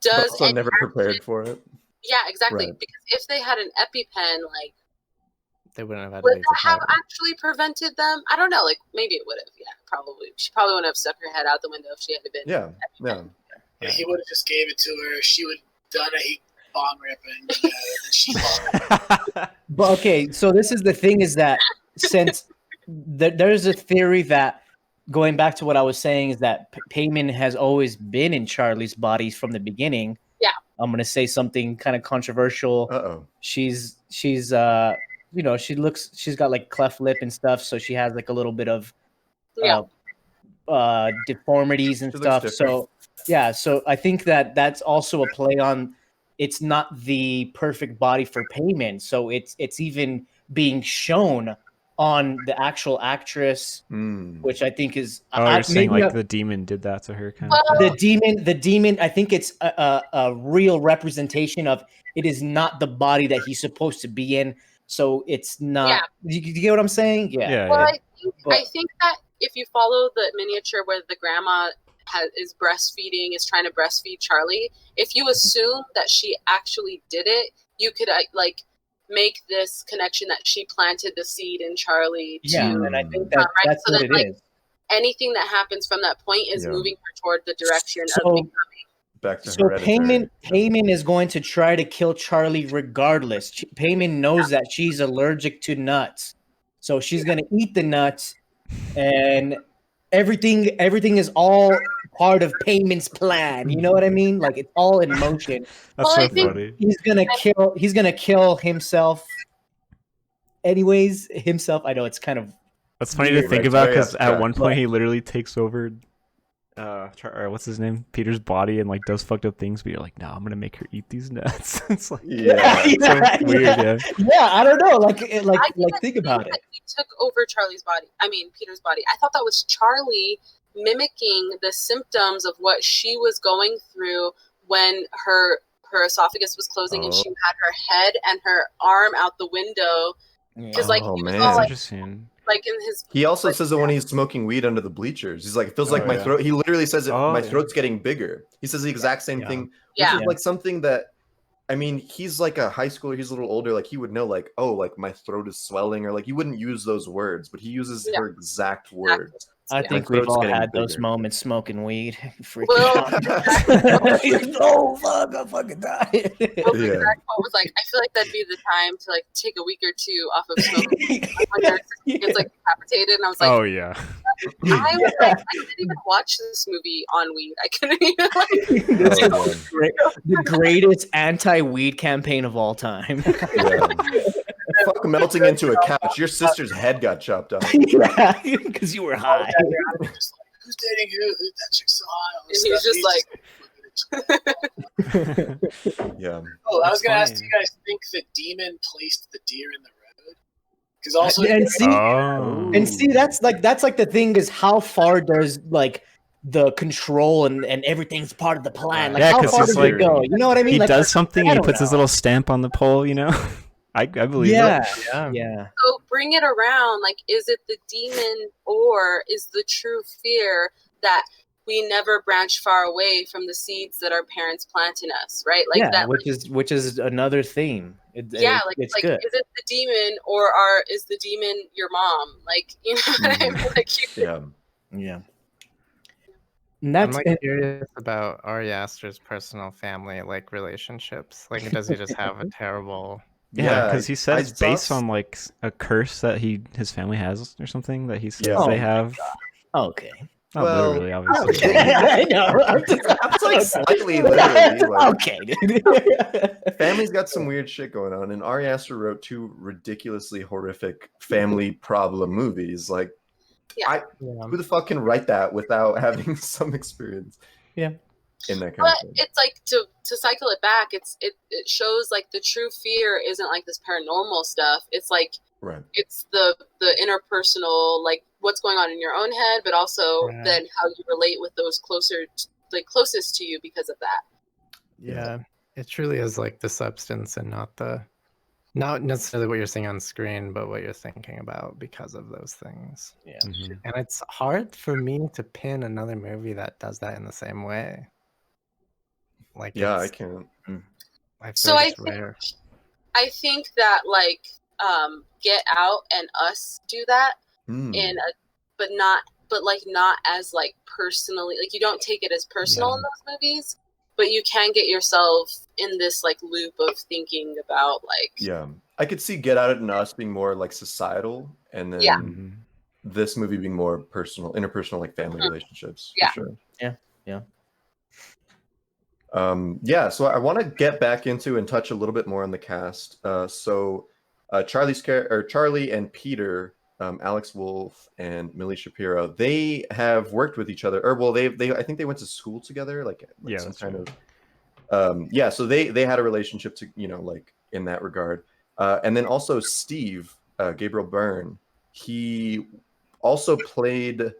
But also never prepared for it. Yeah, exactly. Right. Because if they had an EpiPen, like, they wouldn't have had would that have actually prevented them? I don't know. Like, maybe it would have. Yeah, probably. She probably wouldn't have stuck her head out the window if she had been. Yeah. Yeah, he would have just gave it to her. She would have done a bomb ripping, and she But okay, so this is the thing: is that since there's a theory that, going back to what I was saying, is that Payman has always been in Charlie's body from the beginning. Yeah. I'm gonna say something kind of controversial. Uh-oh. She's she's got like cleft lip and stuff, so she has like a little bit of deformities and stuff. So yeah, so I think that's also a play on, it's not the perfect body for Payman, so it's even being shown on the actual actress, which I think is. You're saying like the demon did that to her, kind of. The demon. I think it's a real representation of, it is not the body that he's supposed to be in. So it's not. Yeah. You get what I'm saying? Yeah. Well, I think that if you follow the miniature where the grandma is breastfeeding, is trying to breastfeed Charlie, if you assume that she actually did it, you could like make this connection that she planted the seed in Charlie. And I think that's so what it is. Anything that happens from that point is moving her toward the direction of becoming. Back to Payman is going to try to kill Charlie regardless. Payman knows that she's allergic to nuts, so she's going to eat the nuts, and everything is all part of Payman's plan. You know what I mean? Like, it's all in motion. That's so funny. He's gonna kill himself. Anyways, himself. I know it's kind of. That's funny to think about, because at one point he literally takes over. What's his name? Peter's body, and like does fucked up things, but you're like, no, I'm gonna make her eat these nuts. It's like, weird. Yeah, I don't know. Like think about it. He took over Charlie's body. I mean, Peter's body. I thought that was Charlie mimicking the symptoms of what she was going through when her esophagus was closing and she had her head and her arm out the window. Because he was all, like, interesting. Like in his. He also says that when he's smoking weed under the bleachers, he's like, it feels like my throat. He literally says my throat's getting bigger. He says the exact same thing, which is like something that, I mean, he's like a high schooler. He's a little older. Like, he would know, like, oh, like my throat is swelling, or like, he wouldn't use those words, but he uses her exact words. I think we've all had those moments smoking weed. Freaking oh fuck, I'm fucking dying. Well, the quote was like, I feel like that'd be the time to like take a week or two off of smoking. It's like decapitated, and I was like, oh yeah. I was like, I couldn't even watch this movie on weed. I couldn't even the greatest anti-weed campaign of all time. Fuck melting into a couch. Your sister's head got chopped off. Yeah, because you were high. Just like, who's dating who? That chick's so high. And he was just like. Yeah. Oh, I was gonna ask, do you guys think the demon placed the deer in the road? Because also, and see, that's like the thing, is how far does like the control and everything's part of the plan. Like, how far does it go? You know what I mean? He like, does something and he puts his little stamp on the pole, you know? I believe yeah. So bring it around. Like, is it the demon, or is the true fear that we never branch far away from the seeds that our parents plant in us, right? Like that, which is another theme. It's good. Is it the demon, or is the demon your mom? Like, you know what I mean? Like, yeah. And I'm like curious about Ari Aster's personal family like relationships. Like, does he just have a terrible? Yeah, because he says it's based on like a curse that his family has or something that he says they have. Okay. Not literally, obviously. I know. It's like slightly literally. Like, okay, dude. Family's got some weird shit going on, and Ari Aster wrote 2 ridiculously horrific family problem movies. Like, Yeah. Who the fuck can write that without having some experience? Yeah. In that kind But of thing. it's like to cycle it back, it shows like the true fear isn't like this paranormal stuff. It's like it's the interpersonal, like what's going on in your own head, but also then how you relate with those closest to you because of that. Yeah, it truly is like the substance and not necessarily what you're seeing on screen, but what you're thinking about because of those things. Yeah. And it's hard for me to pin another movie that does that in the same way. Like, I can't. I feel like it's rare. I think that like Get Out and Us do that but not as like personally, like you don't take it as personal in those movies, but you can get yourself in this like loop of thinking about like I could see Get Out and Us being more like societal, and then this movie being more personal, interpersonal, like family relationships. For sure. So I want to get back into and touch a little bit more on the cast. Charlie and Peter, Alex Wolff and Millie Shapiro, they have worked with each other, or well, they I think they went to school together, like some kind of so they had a relationship to, like in that regard. And then also Steve, Gabriel Byrne, he also played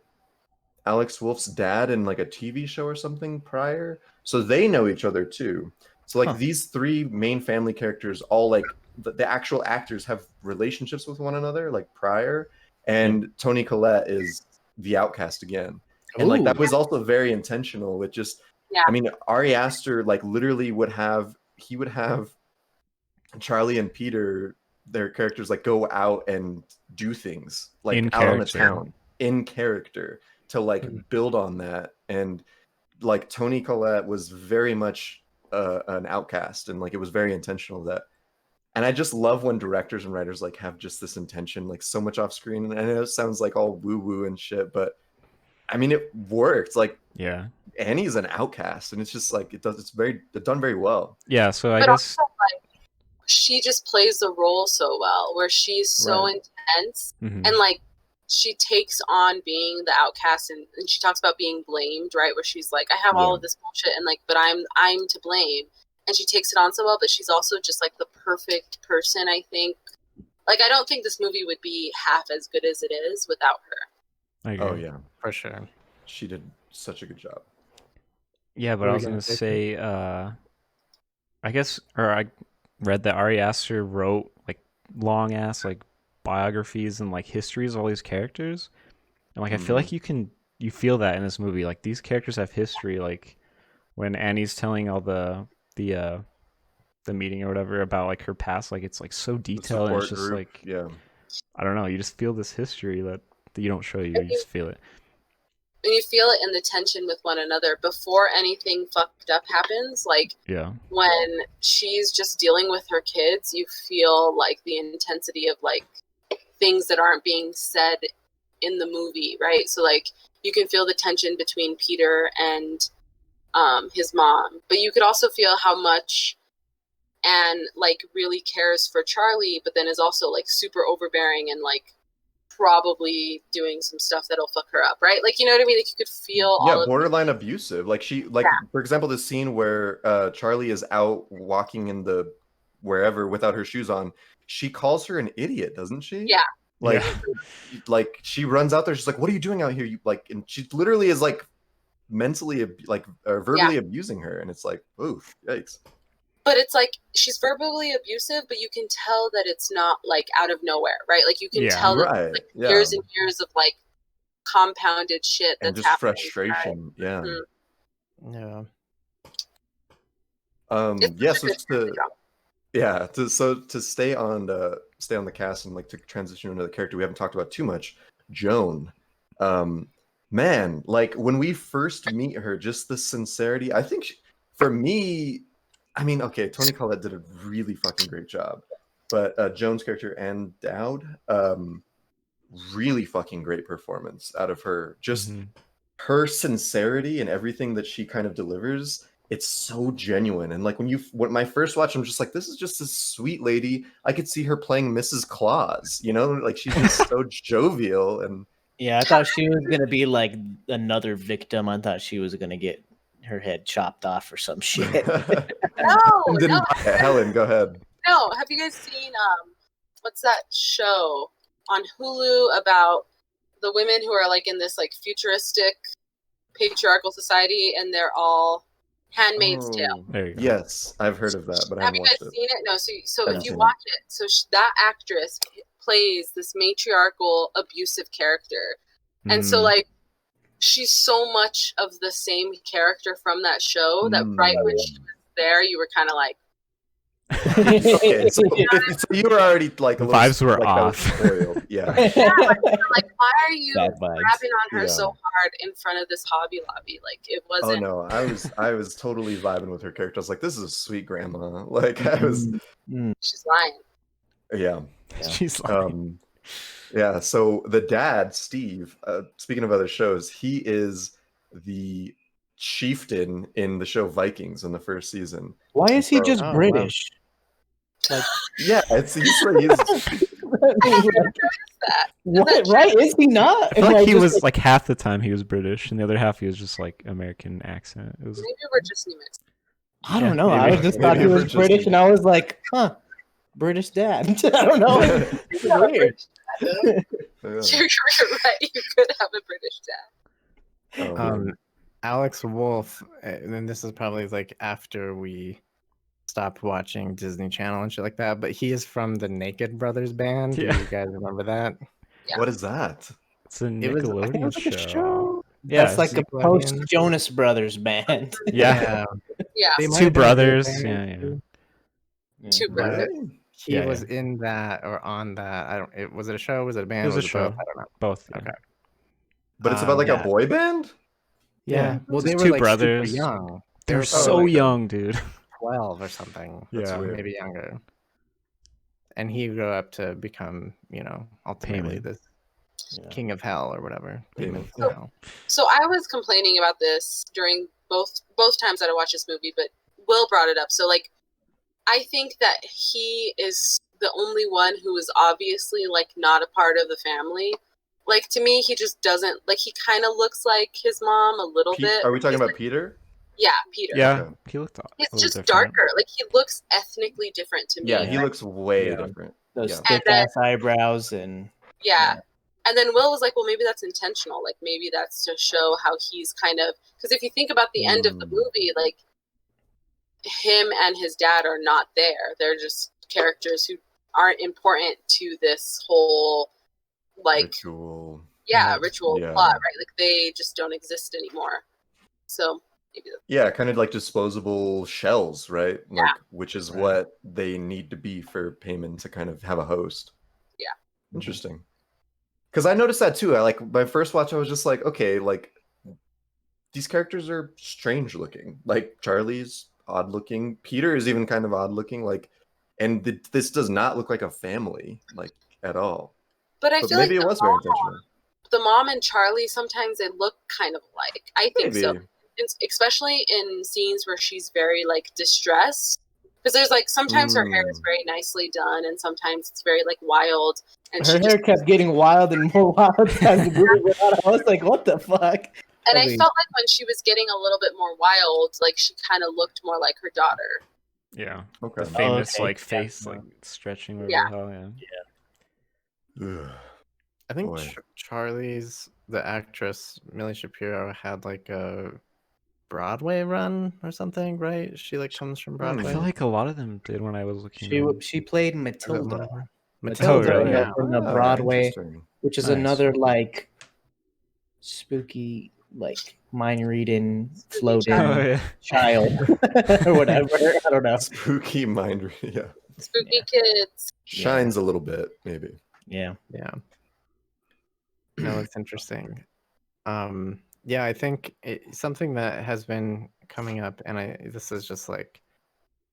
Alex Wolff's dad in like a TV show or something prior, so they know each other too. So like these three main family characters, all like the actual actors have relationships with one another like prior, and Toni Collette is the outcast again. And like that was also very intentional with just I mean, Ari Aster like literally would have Charlie and Peter, their characters, like go out and do things like out on the town in character to like build on that. And like Toni Collette was very much an outcast, and like it was very intentional that. And I just love when directors and writers like have just this intention, like so much off screen. And I know it sounds like all woo woo and shit, but I mean it worked. Like Annie's an outcast, and it's just like it's done very well. Yeah, so I guess also, like, she just plays the role so well, where she's so intense and like she takes on being the outcast, and she talks about being blamed, right? Where she's like, I have all of this bullshit, and like, but I'm to blame, and she takes it on so well. But she's also just like the perfect person, I think. Like, I don't think this movie would be half as good as it is without her. I agree. Oh yeah, for sure. She did such a good job. Yeah, but I was gonna say, I read that Ari Aster wrote like long ass like biographies and like histories of all these characters, and like I feel like you feel that in this movie. Like these characters have history. Like when Annie's telling all the meeting or whatever about like her past, like it's like so detailed, and it's just like I don't know. You just feel this history that you don't show you. You just feel it. And you feel it in the tension with one another before anything fucked up happens. Like when she's just dealing with her kids, you feel like the intensity of like things that aren't being said in the movie, right? So like you can feel the tension between Peter and his mom, but you could also feel how much Anne like really cares for Charlie, but then is also like super overbearing and like probably doing some stuff that'll fuck her up, right? Like, you know what I mean? Like you could feel all of borderline abusive. Like she for example, the scene where Charlie is out walking in the wherever without her shoes on, she calls her an idiot, doesn't she? Like she runs out there, she's like, what are you doing out here? You like, and she literally is like mentally verbally abusing her, and it's like, oof, yikes. But it's like she's verbally abusive, but you can tell that it's not like out of nowhere, right? Like you can tell that like years and years of like compounded shit that's and just happening. Frustration, to stay on the cast and like to transition into the character we haven't talked about too much, Joan. Man, like when we first meet her, just the sincerity. I think for me, I mean, okay, Toni Collette did a really fucking great job, but Joan's character, Anne Dowd, really fucking great performance out of her. Just her sincerity and everything that she kind of delivers, it's so genuine. And like when my first watch, I'm just like, this is just a sweet lady. I could see her playing Mrs. Claus, like she's just so jovial, and Yeah, I thought she was gonna be like another victim. I thought she was gonna get her head chopped off or some shit. No, Didn't no, buy it. Helen, go ahead. no. Have you guys seen what's that show on Hulu about the women who are like in this like futuristic patriarchal society and they're all Handmaid's Tale? There you go. Yes, I've heard of that, but I Have haven't you guys watched it. seen it? No. So Haven't if you seen it. watch it, so that actress plays this matriarchal, abusive character, and so like she's so much of the same character from that show that right when she was there, you were kind of like, Okay, so you were already like The a little vibes were like, that was off. spoiled. Yeah. like why are you Bad vibes. grabbing on her Yeah. so hard in front of this Hobby Lobby? Like it Oh wasn't. no, I was totally vibing with her character. I was like, this is a sweet grandma. Like I was, She's lying. yeah. She's like, Yeah, so the dad, Steve, speaking of other shows, he is the chieftain in the show Vikings in the first season. Why is he just Oh, wow. British? Like, Yeah, he's what? Right? Is he not? I feel Am like he just was like half the time he was British, and the other half he was just like American accent. It was Maybe we're just New Mexico. I don't know. I maybe. just thought he Maybe was we're just British, and I was like, huh, British dad. I don't know. It's weird. yeah. You're right. You could have a British dad. Oh, man. Alex Wolf, and this is probably like after we stopped watching Disney Channel and shit like that, but he is from the Naked Brothers band. Yeah. Do you guys remember that? Yeah. What is that? it's a It was, I think it Nickelodeon was like a show. show. Yeah, That's like a Nickelodeon. post Jonas Brothers band. yeah. Yeah. They It's might two have been a good brothers. band. Yeah. Two brothers. Really? He Yeah, was yeah. in that or on that. I don't. Was it a show? Was it a band? It was a both? show. I don't know. Both. Yeah. Okay. But it's about like yeah. a boy band? Yeah. Well, Just they were two like brothers. super young. They were were so probably, like, young, dude. 12 or something. That's Yeah. weird. Maybe younger. And he grew up to become, ultimately Payman. this Yeah. king of hell or whatever. Demon Payman. of hell. So I was complaining about this during both times that I watched this movie, but Will brought it up. So like, I think that he is the only one who is obviously like not a part of the family. Like to me, he just doesn't like. He kind of looks like his mom a little bit. Are we talking He's about like- Peter? Yeah, Peter. Yeah, Okay. he looked a He's little just different. darker. Like he looks ethnically different to me. Yeah, he looks way Yeah. different. Those Yeah. thick ass eyebrows and Yeah. And then Will was like, well, maybe that's intentional. Like, maybe that's to show how he's kind of... Because if you think about the end of the movie, like, him and his dad are not there. They're just characters who aren't important to this whole, like... Ritual. ritual Yeah. plot, right? Like, they just don't exist anymore. So, maybe that's... Yeah, kind of like disposable shells, right? Like, Yeah. which is Right. what they need to be for Payman to kind of have a host. Yeah. Interesting. Because I noticed that too. I like my first watch, I was just like, okay, like these characters are strange looking. Like Charlie's odd looking. Peter is even kind of odd looking. Like, and this does not look like a family, like at all. But I But feel maybe like it was very intentional. the mom and Charlie, sometimes they look kind of alike. I think Maybe. so. Especially in scenes where she's very like distressed, because there's like sometimes her hair is very nicely done and sometimes it's very like wild, and her she hair just, kept getting wild and more wild as the movie went on. I was like, what the fuck? and I mean- felt like when she was getting a little bit more wild, like she kind of looked more like her daughter. Yeah. Okay. The famous okay. like Yeah. face like stretching over Yeah. the hell, yeah. Ugh. I think Boy. Charlie's, the actress, Millie Shapiro, had like a Broadway run or something, right? She like comes from I Broadway. feel like a lot of them did when I was looking. She played Is it one Matilda. of them? Matilda really? yeah. in the Ah, Broadway, interesting. which is Nice. another like spooky, like mind reading, floating Oh yeah. child or whatever. I don't know. Spooky mind. Yeah. Spooky kids. Shines a little bit, maybe. Yeah. Yeah. No, it's interesting. Yeah, I think something that has been coming up, and this is just like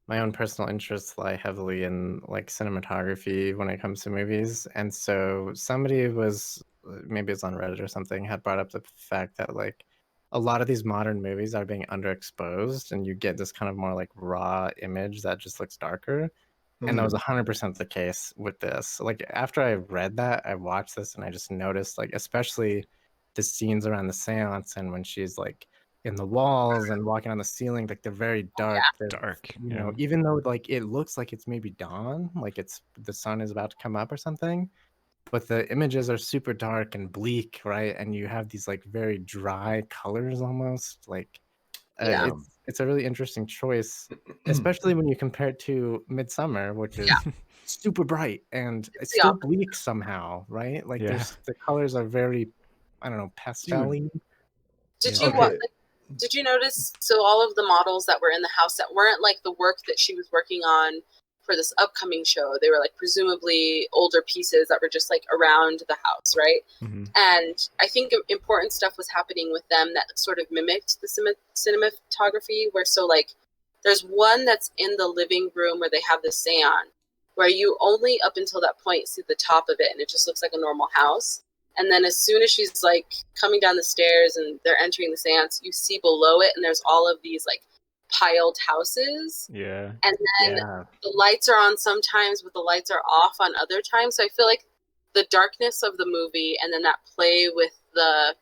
my own personal interests lie heavily in like cinematography when it comes to movies, and so somebody was, maybe it's on Reddit or something, had brought up the fact that like a lot of these modern movies are being underexposed, and you get this kind of more like raw image that just looks darker. And that was 100% the case with this. Like after I read that, I watched this and I just noticed, like, especially the scenes around the seance and when she's like in the walls and walking on the ceiling, like they're very dark. They're, Dark. you know, even though like it looks like it's maybe dawn, like it's the sun is about to come up or something, but the images are super dark and bleak, right? And you have these like very dry colors almost, like Yeah. it's a really interesting choice, especially when you compare it to Midsummer, which is super bright and it's the still opposite. bleak somehow, right? Like Yeah. there's the colors are very, I don't know, pastel-y. Did Yeah. you did you notice, so all of the models that were in the house that weren't like the work that she was working on for this upcoming show, they were like presumably older pieces that were just like around the house, right? Mm-hmm. And I think important stuff was happening with them that sort of mimicked the cinematography, where so like there's one that's in the living room where they have the seance, where you only up until that point see the top of it and it just looks like a normal house. And then as soon as she's like coming down the stairs and they're entering the seance, you see below it and there's all of these like piled houses. Yeah. And then the lights are on sometimes, but the lights are off on other times. So I feel like the darkness of the movie and then that play with the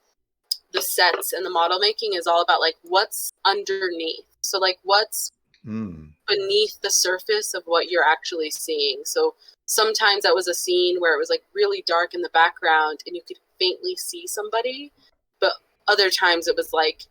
sets and the model making is all about like what's underneath. So like what's beneath the surface of what you're actually seeing. So sometimes that was a scene where it was like really dark in the background and you could faintly see somebody, but other times it was like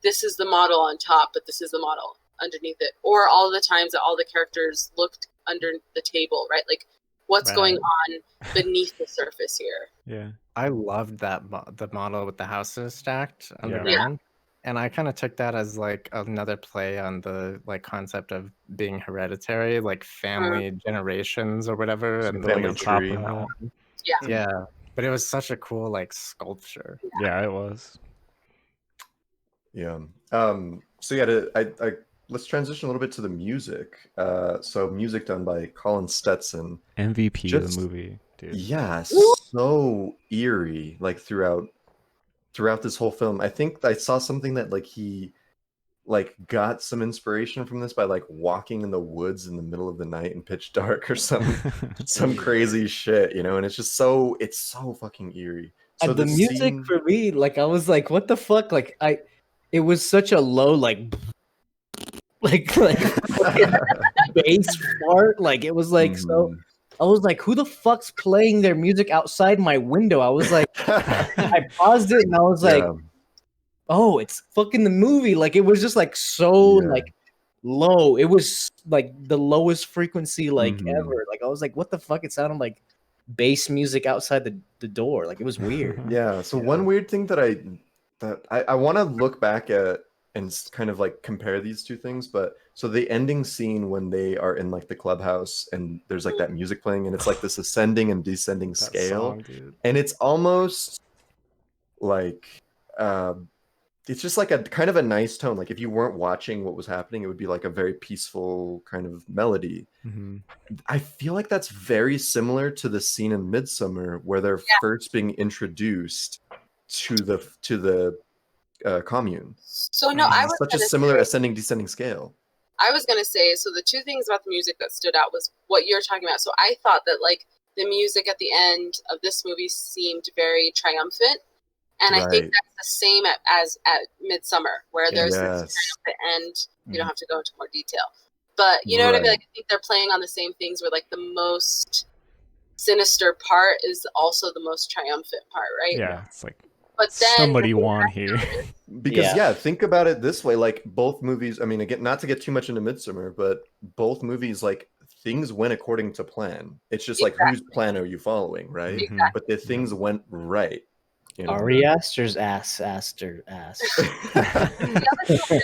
this is the model on top, but this is the model underneath it. Or all the times that all the characters looked under the table, right? Like what's going on beneath the surface here. Yeah. I loved that the model with the houses stacked underground. And I kind of took that as like another play on the like concept of being hereditary, like family generations or whatever, and family like, tree. Yeah, but it was such a cool like sculpture. Yeah, it was. Yeah. So yeah, I let's transition a little bit to the music. So music done by Colin Stetson. MVP of the movie, dude. Yeah, so eerie, like throughout this whole film. I think I saw something that like he like got some inspiration from this by like walking in the woods in the middle of the night in pitch dark or some crazy shit, you know, and it's so fucking eerie. So the music for me, like I was like, what the fuck? Like it was such a low like bass part. Like it was like so I was like, who the fuck's playing their music outside my window? I was like, I paused it and I was like, oh, it's fucking the movie. Like it was just like so like low. It was like the lowest frequency like ever. Like I was like, what the fuck? It sounded like bass music outside the door. Like it was weird. Yeah. So one weird thing that I want to look back at and kind of like compare these two things, but so the ending scene when they are in like the clubhouse and there's like that music playing and it's like this ascending and descending scale, and it's almost like it's just like a kind of a nice tone. Like if you weren't watching what was happening, it would be like a very peaceful kind of melody. I feel like that's very similar to the scene in Midsummer where they're first being introduced to the commune. So no, I was such a similar ascending descending scale. I was gonna say, so the two things about the music that stood out was what you're talking about. So I thought that like the music at the end of this movie seemed very triumphant, and I think that's the same as at Midsummer, where there's this triumphant end. You don't have to go into more detail, but you know what I mean. Like I think they're playing on the same things, where like the most sinister part is also the most triumphant part, right? Yeah, it's like. But then somebody won here. Because think about it this way, like both movies, I mean, again, not to get too much into Midsummer, but both movies, like things went according to plan. It's just like whose plan are you following, right? But the things went right. You know? Ari Aster's ass. The other thing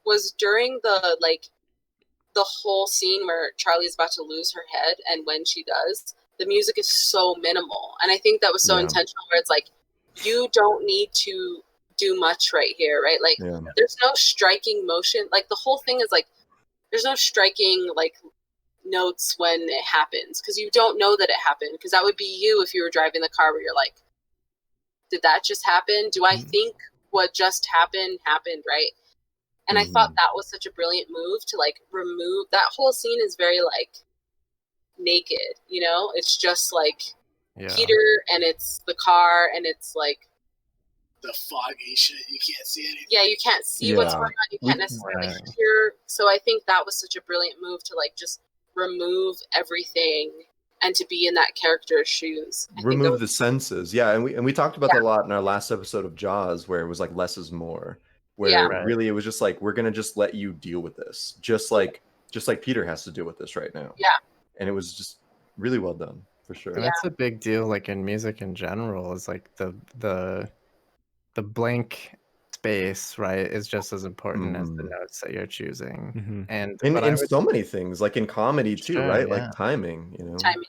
was during the whole scene where Charlie's about to lose her head, and when she does, the music is so minimal, and I think that was so intentional, where it's like, you don't need to do much right here, right? Like there's no striking motion. Like the whole thing is like there's no striking like notes when it happens, because you don't know that it happened, because that would be you if you were driving the car where you're like, did that just happen? Do I think what just happened, right? And I thought that was such a brilliant move to like remove that whole scene is very like naked, you know? It's just like Peter and it's the car and it's like the foggy shit. You can't see anything. Yeah, you can't see what's going on. You can't necessarily hear. So I think that was such a brilliant move to like just remove everything and to be in that character's shoes. Remove the senses. Yeah, and we talked about that a lot in our last episode of Jaws, where it was like less is more. Where really it was just like, we're gonna just let you deal with this. Just like Peter has to deal with this right now. Yeah. And it was just really well done, for sure. And that's a big deal, like in music in general, is like the blank space, right, is just as important as the notes that you're choosing. And in so many things, like in comedy too, right? Like timing, you know. Timing.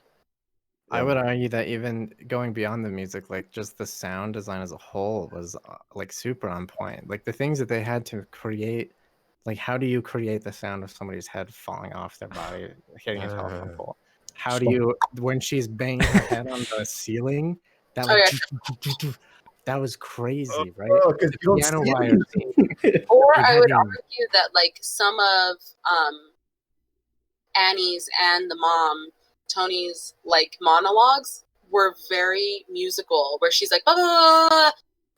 I would argue that even going beyond the music, like just the sound design as a whole was like super on point. Like the things that they had to create, like how do you create the sound of somebody's head falling off their body, hitting a telephone pole? How do you, when she's banging her head on the ceiling, that that was crazy, right? Because you don't piano see wire scene. Or I would argue that like some of Annie's and the mom, Tony's like monologues were very musical, where she's like blah, blah, blah, blah,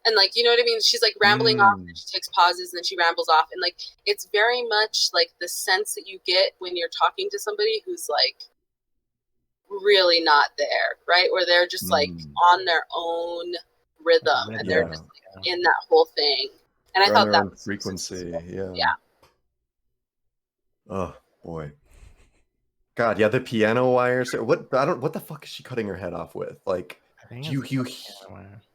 and like, you know what I mean, she's like rambling off and she takes pauses and then she rambles off, and like it's very much like the sense that you get when you're talking to somebody who's like really not there, right, where they're just like on their own rhythm and they're just like in that whole thing. And I thought that was frequency. Yeah. Oh boy. God, yeah, the piano wires. What the fuck is she cutting her head off with? Like, you hear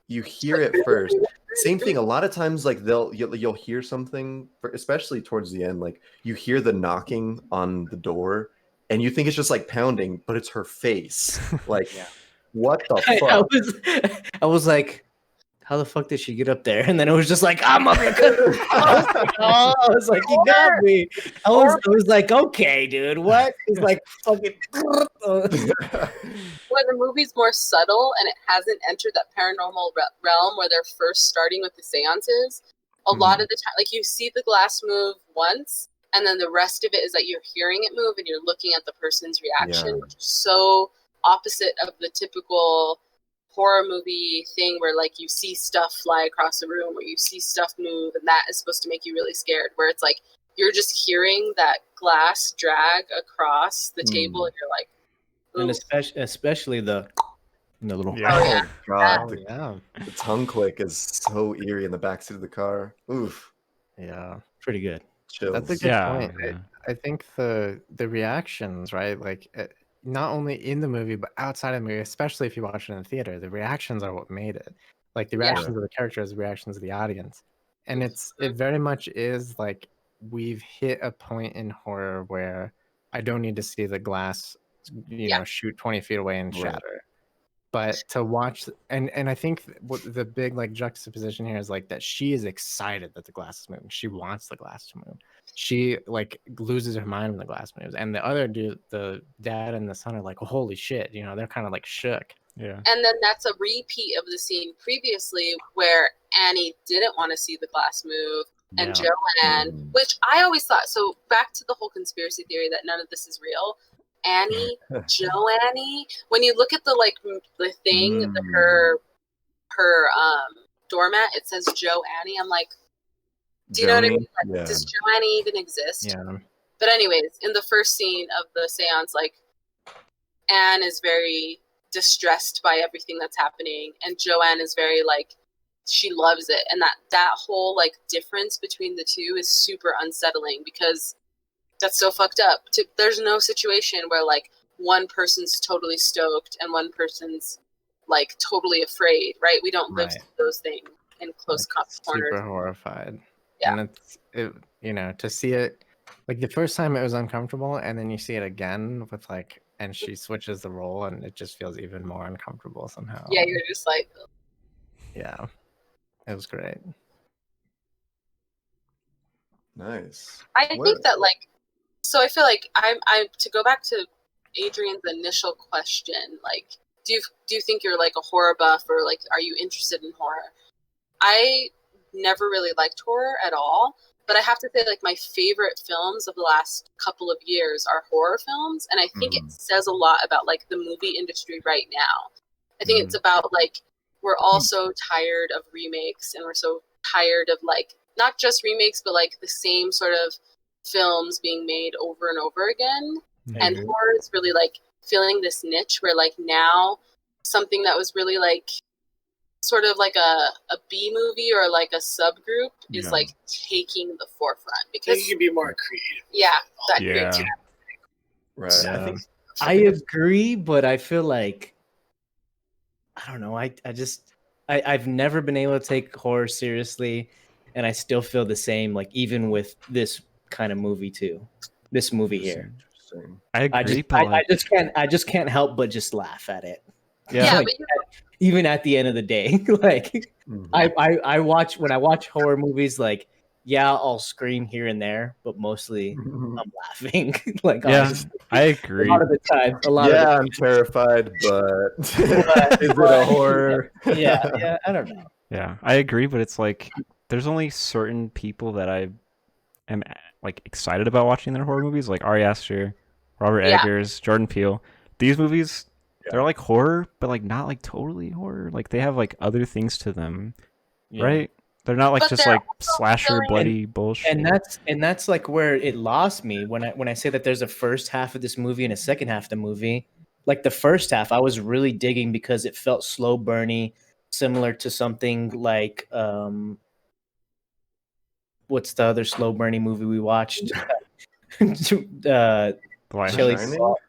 it first. Same thing. A lot of times, like you'll hear something, especially towards the end. Like you hear the knocking on the door, and you think it's just like pounding, but it's her face. Like, what the fuck? I was like, how the fuck did she get up there? And then it was just like, I'm up here. I was like, you got me. I was like, okay, dude, what? It's like fucking. When the movie's more subtle and it hasn't entered that paranormal realm where they're first starting with the seances, a lot of the time, like you see the glass move once, and then the rest of it is that you're hearing it move and you're looking at the person's reaction, which is so opposite of the typical horror movie thing where like you see stuff fly across the room or you see stuff move, and that is supposed to make you really scared, where it's like you're just hearing that glass drag across the table and you're like, ooh. And especially the little God, the tongue click is so eerie in the backseat of the car. Oof. Yeah, pretty good. Chills. That's a good point. I think the reactions, right, like not only in the movie but outside of the movie, especially if you watch it in the theater, the reactions are what made it. Like the reactions of the characters, the reactions of the audience, and it very much is like we've hit a point in horror where I don't need to see the glass, you know, shoot 20 feet away and shatter. But to watch, and I think what the big like juxtaposition here is like that she is excited that the glass is moving. She wants the glass to move. She like loses her mind when the glass moves. And the other dude, the dad and the son, are like, oh, holy shit, you know, they're kind of like shook. Yeah. And then that's a repeat of the scene previously where Annie didn't want to see the glass move, and Joanne, which I always thought. So back to the whole conspiracy theory that none of this is real. Annie, Joannie. When you look at the like the thing, her doormat, it says Joannie. I'm like, do you know what I mean? Like, does Joannie even exist? Yeah. But anyways, in the first scene of the seance, like Anne is very distressed by everything that's happening, and Joanne is very like she loves it, and that whole like difference between the two is super unsettling because that's so fucked up. There's no situation where like one person's totally stoked and one person's like totally afraid, right? We don't live those things in close corners. Super horrified. Yeah. And it, you know, to see it like the first time it was uncomfortable, and then you see it again with like, and she switches the role, and it just feels even more uncomfortable somehow. Yeah, you're just like, yeah, it was great. Nice. I think that like, so I feel like I'm to go back to Adrian's initial question, like, do you think you're like a horror buff, or like are you interested in horror? I never really liked horror at all, But I have to say, like, my favorite films of the last couple of years are horror films, and I think it says a lot about like the movie industry right now. I think it's about like we're all so tired of remakes, and we're so tired of like not just remakes, but like the same sort of films being made over and over again. And horror is really like filling this niche where like now something that was really like sort of like a B movie or like a subgroup is like taking the forefront because you can be more creative. Yeah, that Yeah. creativity. Right. Yeah. I think I agree, but I feel like I don't know. I've never been able to take horror seriously, and I still feel the same. Like even with this kind of movie too, this movie here. interesting. I agree, I just can't help but just laugh at it. Yeah, Like, but you even at the end of the day, like Mhm. I watch when I watch horror movies, like yeah, I'll scream here and there, but mostly I'm laughing. Like Yeah, honestly, I a agree. lot of the time, Yeah, I'm terrified, but is it a horror? yeah, I don't know. Yeah, I agree, but it's like there's only certain people that I am like excited about watching their horror movies, like Ari Aster, Robert Yeah. Eggers, Jordan Peele. These movies, Yeah. they're like horror, but like not like totally horror. Like they have like other things to them, right? They're not like But just they're like also slasher filling- bloody bullshit. And that's like where it lost me when I say that there's a first half of this movie and a second half of the movie. Like the first half, I was really digging because it felt slow burny, similar to something like what's the other slow burny movie we watched? The Lighthouse. Chili Shining? Salt.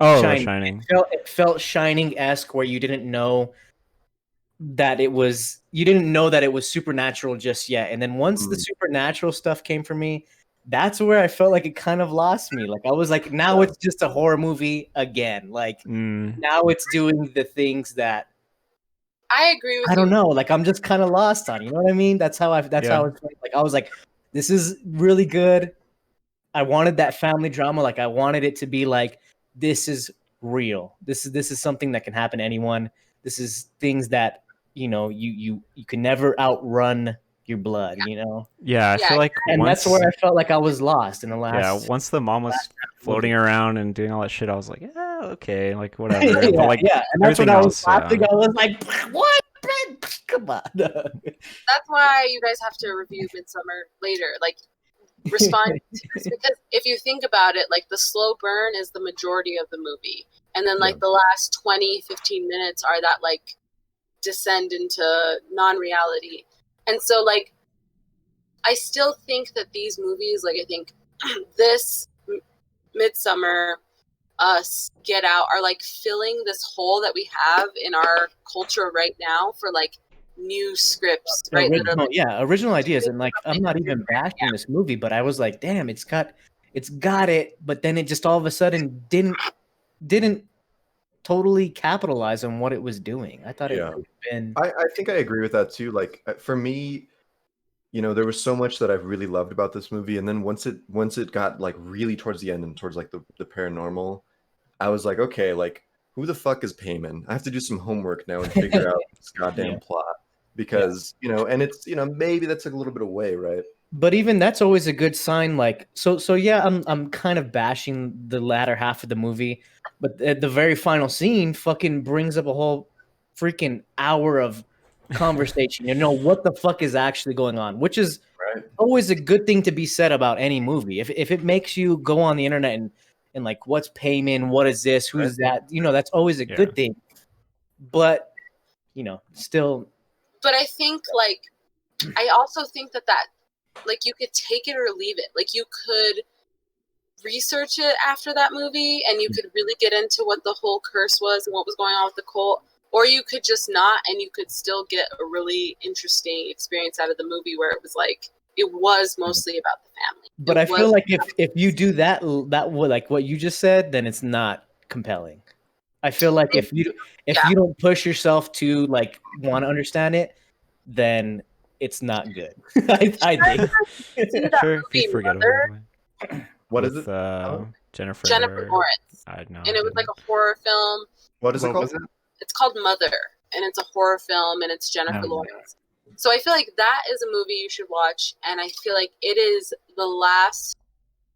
Oh, The Shining. Shining. It felt Shining-esque, where you didn't know that it was supernatural just yet. And then once the supernatural stuff came for me, that's where I felt like it kind of lost me. Like I was like, now it's just a horror movie again. Like now it's doing the things that I agree with I don't you. know. Like I'm just kind of lost on. You know what I mean? That's how I was feeling. Like I was like, this is really good. I wanted that family drama. Like I wanted it to be like, this is real. This is something that can happen to anyone. This is things that you can never outrun your blood. You know. Yeah, I feel like And once, that's where I felt like I was lost in the last. once the mom was floating around and doing all that shit, I was like, yeah, okay, like whatever. yeah, But like, and that's when everything I was else, laughing. I was like, what? Come on. That's why you guys have to review Midsummer later. Like, respond to this, because if you think about it, like the slow burn is the majority of the movie, and then like the last 20-15 minutes are that like descend into non-reality. And so like I still think that these movies, like I think this Midsummer, Us, Get Out, are like filling this hole that we have in our culture right now for like new scripts, right? Original ideas. And like I'm not even bashing this movie, but I was like, damn, it's got it, but then it just all of a sudden didn't totally capitalize on what it was doing. I thought it would have been. I think I agree with that too. Like for me, there was so much that I really loved about this movie, and then once it got like really towards the end and towards like the paranormal, I was like, okay, like who the fuck is Payman? I have to do some homework now and figure out this goddamn plot, because and it's maybe that's like a little bit away, right? But even that's always a good sign. Like so yeah, I'm kind of bashing the latter half of the movie, but the very final scene fucking brings up a whole freaking hour of conversation. What the fuck is actually going on, which is always a good thing to be said about any movie. If it makes you go on the internet and like, what's Payman? What is this? Who's that? That's always a good thing. But still. But I think I also think that like you could take it or leave it. Like you could research it after that movie and you could really get into what the whole curse was and what was going on with the cult, or you could just not, and you could still get a really interesting experience out of the movie where it was like it was mostly about the family. But I feel like if you do that would, like what you just said, then it's not compelling. I feel like if you don't push yourself to like want to understand it, then it's not good. I think. Sure, if you forget about it. What is it? Jennifer Lawrence. I know. And it was like a horror film. What is it called? It's called Mother, and it's a horror film, and it's Jennifer Lawrence. So I feel like that is a movie you should watch, and I feel like it is the last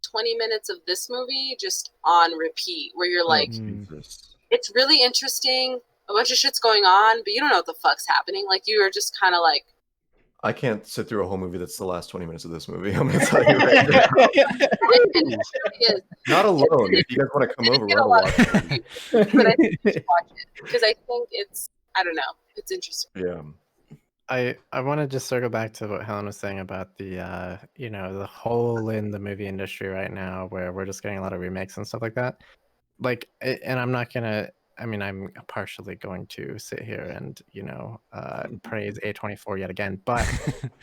20 minutes of this movie just on repeat, where you're like, Jesus. it's really interesting, a bunch of shit's going on, but you don't know what the fuck's happening. Like, you are just kind of like, I can't sit through a whole movie that's the last 20 minutes of this movie. I'm gonna tell you right now. and it really is. Not alone. If you guys want to come over, Get we'll a lot watch of it. reviews, but I think you should watch it because I think it's, I don't know, it's interesting. Yeah. I want to just circle back to what Helen was saying about the you know, the hole in the movie industry right now, where we're just getting a lot of remakes and stuff like that. Like, and I'm not gonna. I mean, I'm partially going to sit here and, you know, praise A24 yet again, but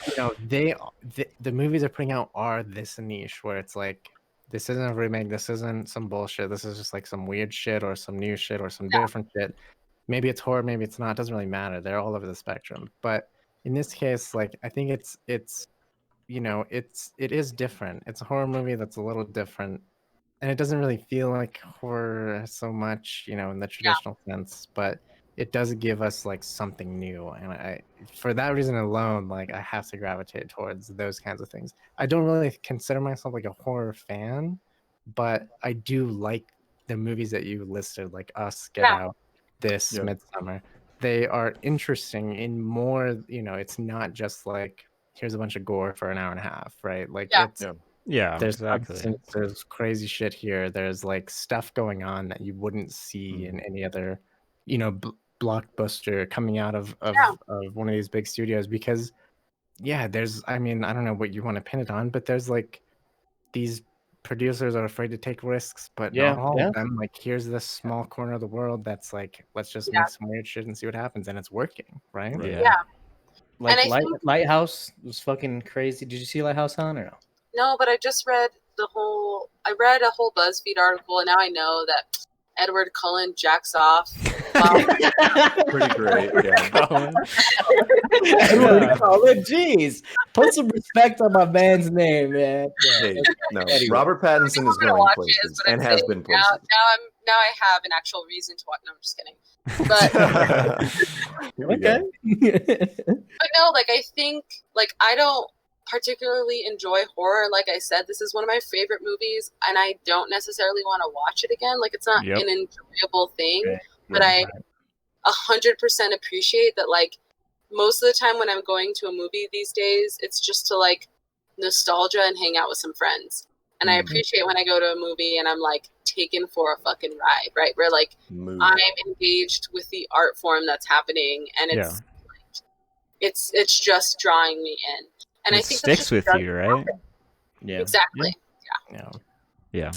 you know, the movies they're putting out are this niche where it's like, this isn't a remake, this isn't some bullshit, this is just like some weird shit or some new shit or some different shit. Maybe it's horror, maybe it's not, it doesn't really matter. They're all over the spectrum. But in this case, like, I think it's you know, it is different. It's a horror movie that's a little different, and it doesn't really feel like horror so much, you know, in the traditional sense, but it does give us like something new. And I, for that reason alone, like, I have to gravitate towards those kinds of things. I don't really consider myself like a horror fan, but I do like the movies that you listed, like Us, Get Out, this, Midsummer. They are interesting in more, you know, it's not just like, here's a bunch of gore for an hour and a half, right? Like, it's there's exactly. substance, there's crazy shit here. There's like stuff going on that you wouldn't see in any other, you know, blockbuster coming out of one of these big studios. Because there's, I mean, I don't know what you want to pin it on, but there's like, these producers are afraid to take risks, but not all of them. Like, here's this small corner of the world that's like, let's just make some weird shit and see what happens, and it's working, right? Like, And I think, Lighthouse was fucking crazy. Did you see Lighthouse on or no? no, but I just read I read a whole BuzzFeed article, and now I know that Edward Cullen jacks off. Pretty great. Yeah. Edward Cullen, jeez, put some respect on my man's name, man. Hey, no, Anyway. Robert Pattinson is going places and has been places. Now I have an actual reason to watch. No, I'm just kidding. But Okay. but no, like, I think, like, I don't particularly enjoy horror. Like I said, this is one of my favorite movies, and I don't necessarily want to watch it again. Like, it's not an enjoyable thing, but I 100% appreciate that. Like, most of the time when I'm going to a movie these days, it's just to like nostalgia and hang out with some friends. And I appreciate when I go to a movie and I'm like taken for a fucking ride, right? Where like I'm engaged with the art form that's happening, and it's it's just drawing me in. And I think sticks with you, right? Yeah. Exactly. Yeah.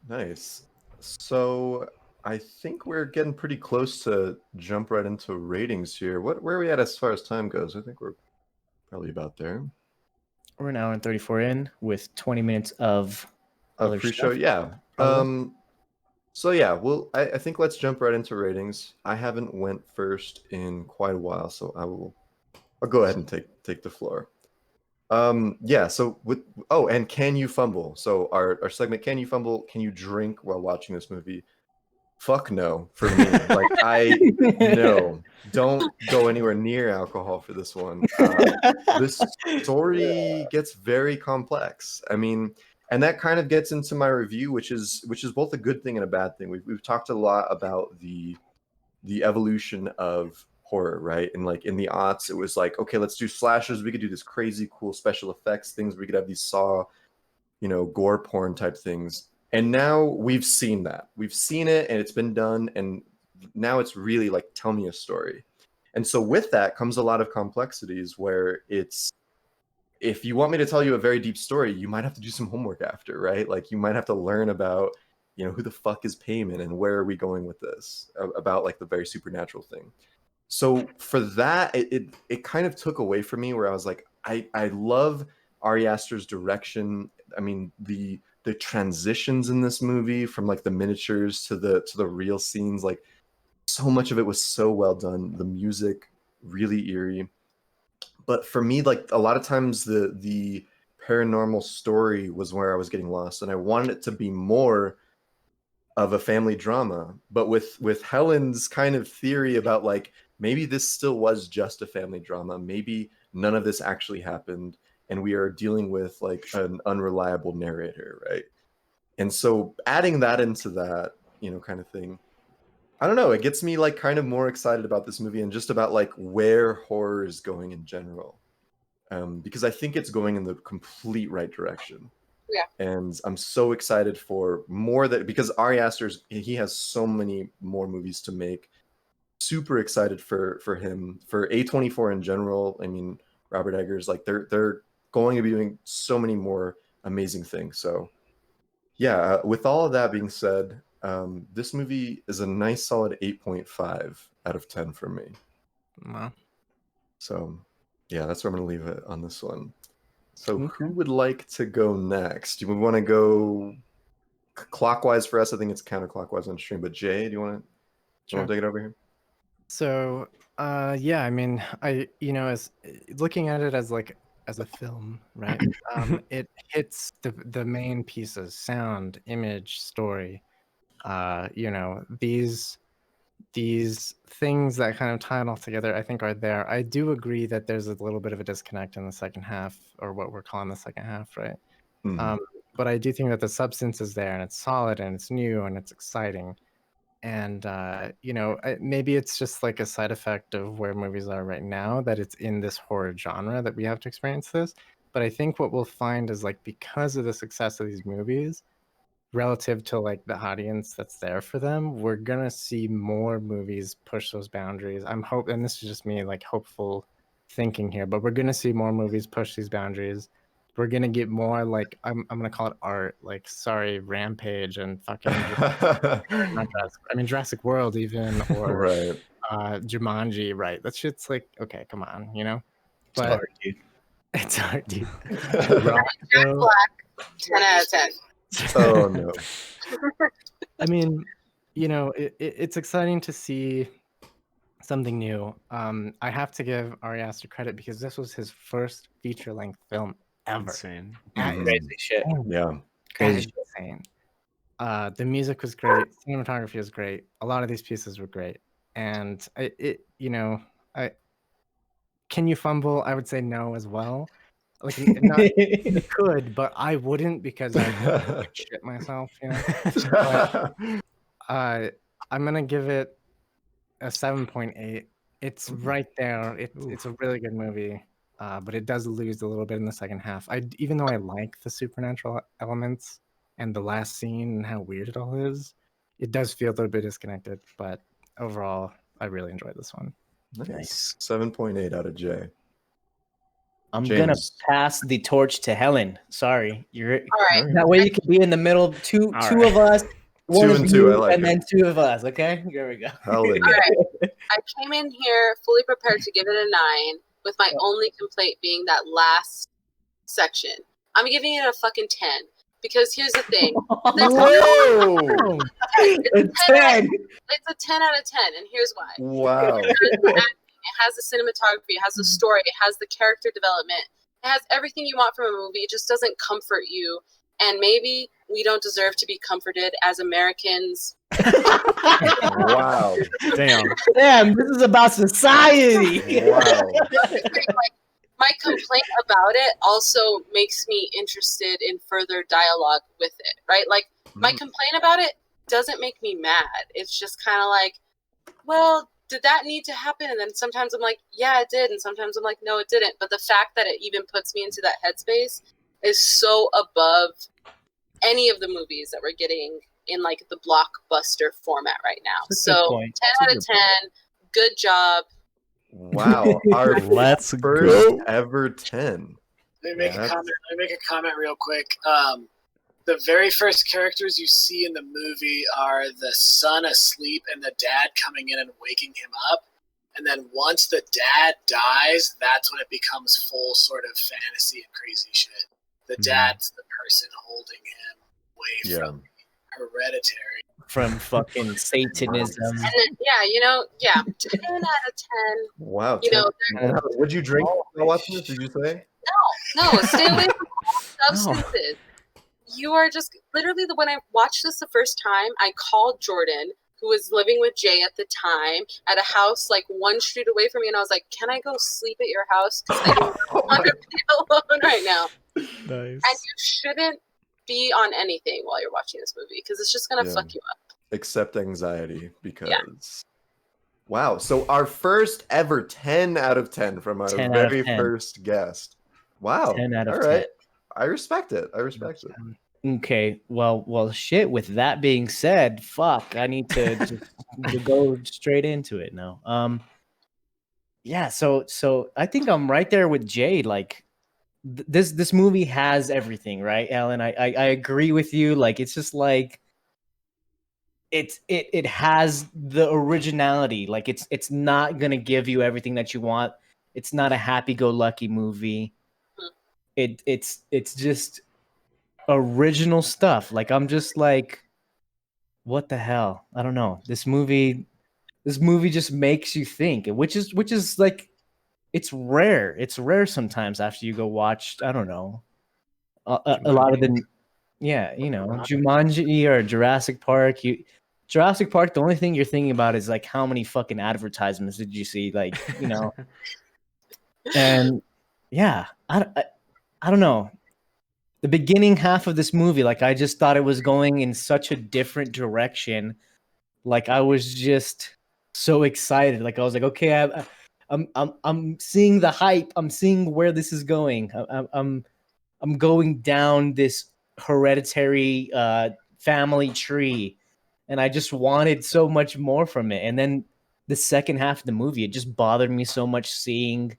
Nice. So I think we're getting pretty close to jump right into ratings here. Where are we at as far as time goes? I think we're probably about there. We're an hour and 34 in with 20 minutes of pre-show. Yeah. So yeah, well, I think let's jump right into ratings. I haven't went first in quite a while, so I'll go ahead and take the floor. So and can you fumble? So our segment, can you fumble? Can you drink while watching this movie? Fuck no for me. Like, no, don't go anywhere near alcohol for this one. This story gets very complex. I mean, and that kind of gets into my review, which is both a good thing and a bad thing. We've talked a lot about the evolution of horror, right? And like in the aughts, it was like, okay, let's do slashers. We could do this crazy cool special effects things. We could have these Saw, gore porn type things. And now we've seen that. We've seen it, and it's been done. And now it's really like, tell me a story. And so with that comes a lot of complexities where it's, if you want me to tell you a very deep story, you might have to do some homework after, right? Like, you might have to learn about, who the fuck is Payman and where are we going with this, about like the very supernatural thing. So for that, it kind of took away from me, where I was like, I love Ari Aster's direction. I mean, the transitions in this movie from like the miniatures to the real scenes, like so much of it was so well done. The music really eerie. But for me, like a lot of times the paranormal story was where I was getting lost, and I wanted it to be more of a family drama. But with Helen's kind of theory about like, maybe this still was just a family drama, maybe none of this actually happened, and we are dealing with like an unreliable narrator, right? And so adding that into that, kind of thing, I don't know, it gets me like kind of more excited about this movie and just about like where horror is going in general. Because I think it's going in the complete right direction. Yeah. And I'm so excited for more because Ari Aster's, he has so many more movies to make. Super excited for him, for A24 in general. I mean, Robert Eggers, like they're going to be doing so many more amazing things. So yeah, with all of that being said, this movie is a nice solid 8.5 out of 10 for me. Wow. So yeah, that's where I'm going to leave it on this one. So who would like to go next? Do we want to go clockwise for us? I think it's counterclockwise on stream. But Jay, do you want to take it over here? So, yeah, I mean, as looking at it as a film, right? It hits the main pieces: sound, image, story. These things that kind of tie it all together, I think, are there. I do agree that there's a little bit of a disconnect in the second half, or what we're calling the second half, right? Mhm. But I do think that the substance is there, and it's solid, and it's new, and it's exciting. And maybe it's just like a side effect of where movies are right now, that it's in this horror genre that we have to experience this. But I think what we'll find is, like, because of the success of these movies relative to like the audience that's there for them, we're gonna see more movies push those boundaries. I'm hoping, and this is just me like hopeful thinking here, but we're gonna see more movies push these boundaries. We're gonna get more like I'm gonna call it art, like Rampage and fucking Jurassic World even, or Right. Jumanji, right? That shit's like, okay, come on, But Hard, dude. it's hard, dude. Jack Black, 10 out of 10. Oh no. I mean, it's exciting to see something new. I have to give Ari Aster credit because this was his first feature-length film ever. Insane. That is Crazy shit. Yeah. Crazy. Insane. The music was great. Cinematography was great. A lot of these pieces were great. And can you fumble? I would say no as well. Like, not, you could, but I wouldn't, because I would shit myself, But I'm gonna give it a 7.8. It's right there. It's a really good movie, but it does lose a little bit in the second half. Even though I like the supernatural elements and the last scene and how weird it all is, it does feel a little bit disconnected. But overall, I really enjoyed this one. Nice. 7.8 out of J. I'm James. gonna pass the torch to Helen. Sorry, you're All right. that way you can be in the middle. Two right. of us, one Two of and two, you, I like and it. then two of us. Okay, here we go. Helen. All right. I came in here fully prepared to give it a 9, with my only complaint being that last section. I'm giving it a fucking 10, because here's the thing. Whoa! It's a 10 out of 10, and here's why. Wow. It has the cinematography, it has the story, it has the character development, it has everything you want from a movie. It just doesn't comfort you. And maybe we don't deserve to be comforted as Americans. Wow. Damn, this is about society. Wow. My complaint about it also makes me interested in further dialogue with it, right? Like, my complaint about it doesn't make me mad. It's just kind of like, well, did that need to happen? And then sometimes I'm like, yeah, it did. And sometimes I'm like, no, it didn't. But the fact that it even puts me into that headspace is so above any of the movies that we're getting in like the blockbuster format right now. That's a So good point. 10 out of 10. Good job. Wow. Our Let's first go. ever 10. Let me make a comment real quick. The very first characters you see in the movie are the son asleep and the dad coming in and waking him up. And then once the dad dies, that's when it becomes full sort of fantasy and crazy shit. The dad's the person holding him away from Hereditary. From fucking Satanism. And then, 10 out of 10. Wow. You know, What'd you drink while watching this, did you say? No, stay away from all substances. You are just literally when I watched this the first time, I called Jordan who was living with Jay at the time at a house like one street away from me, and I was like, "Can I go sleep at your house? Because I don't want to be alone right now." Nice. And you shouldn't be on anything while you're watching this movie because it's just gonna fuck you up. Except anxiety, because wow. So our first ever 10 out of 10 from our 10 out of very 10. first guest. Wow. 10 out of All 10. right. I respect it. I respect it. Okay, well, shit. With that being said, fuck, I need to just to go straight into it now. Yeah. So I think I'm right there with Jay. Like, this movie has everything, right, Alan? I agree with you. Like, it's just like it has the originality. Like, it's not gonna give you everything that you want. It's not a happy-go-lucky movie. It's just original stuff. Like, I'm just like, what the hell? I don't know. This movie just makes you think, which is like, it's rare. It's rare sometimes after you go watch, I don't know, a lot of the, Jumanji or Jurassic Park. Jurassic Park, the only thing you're thinking about is like, how many fucking advertisements did you see? Like, and yeah, I don't know. The beginning half of this movie, like, I just thought it was going in such a different direction. Like, I was just so excited. Like, I was like, okay, I'm seeing the hype. I'm seeing where this is going. I'm going down this hereditary family tree, and I just wanted so much more from it. And then the second half of the movie, it just bothered me so much seeing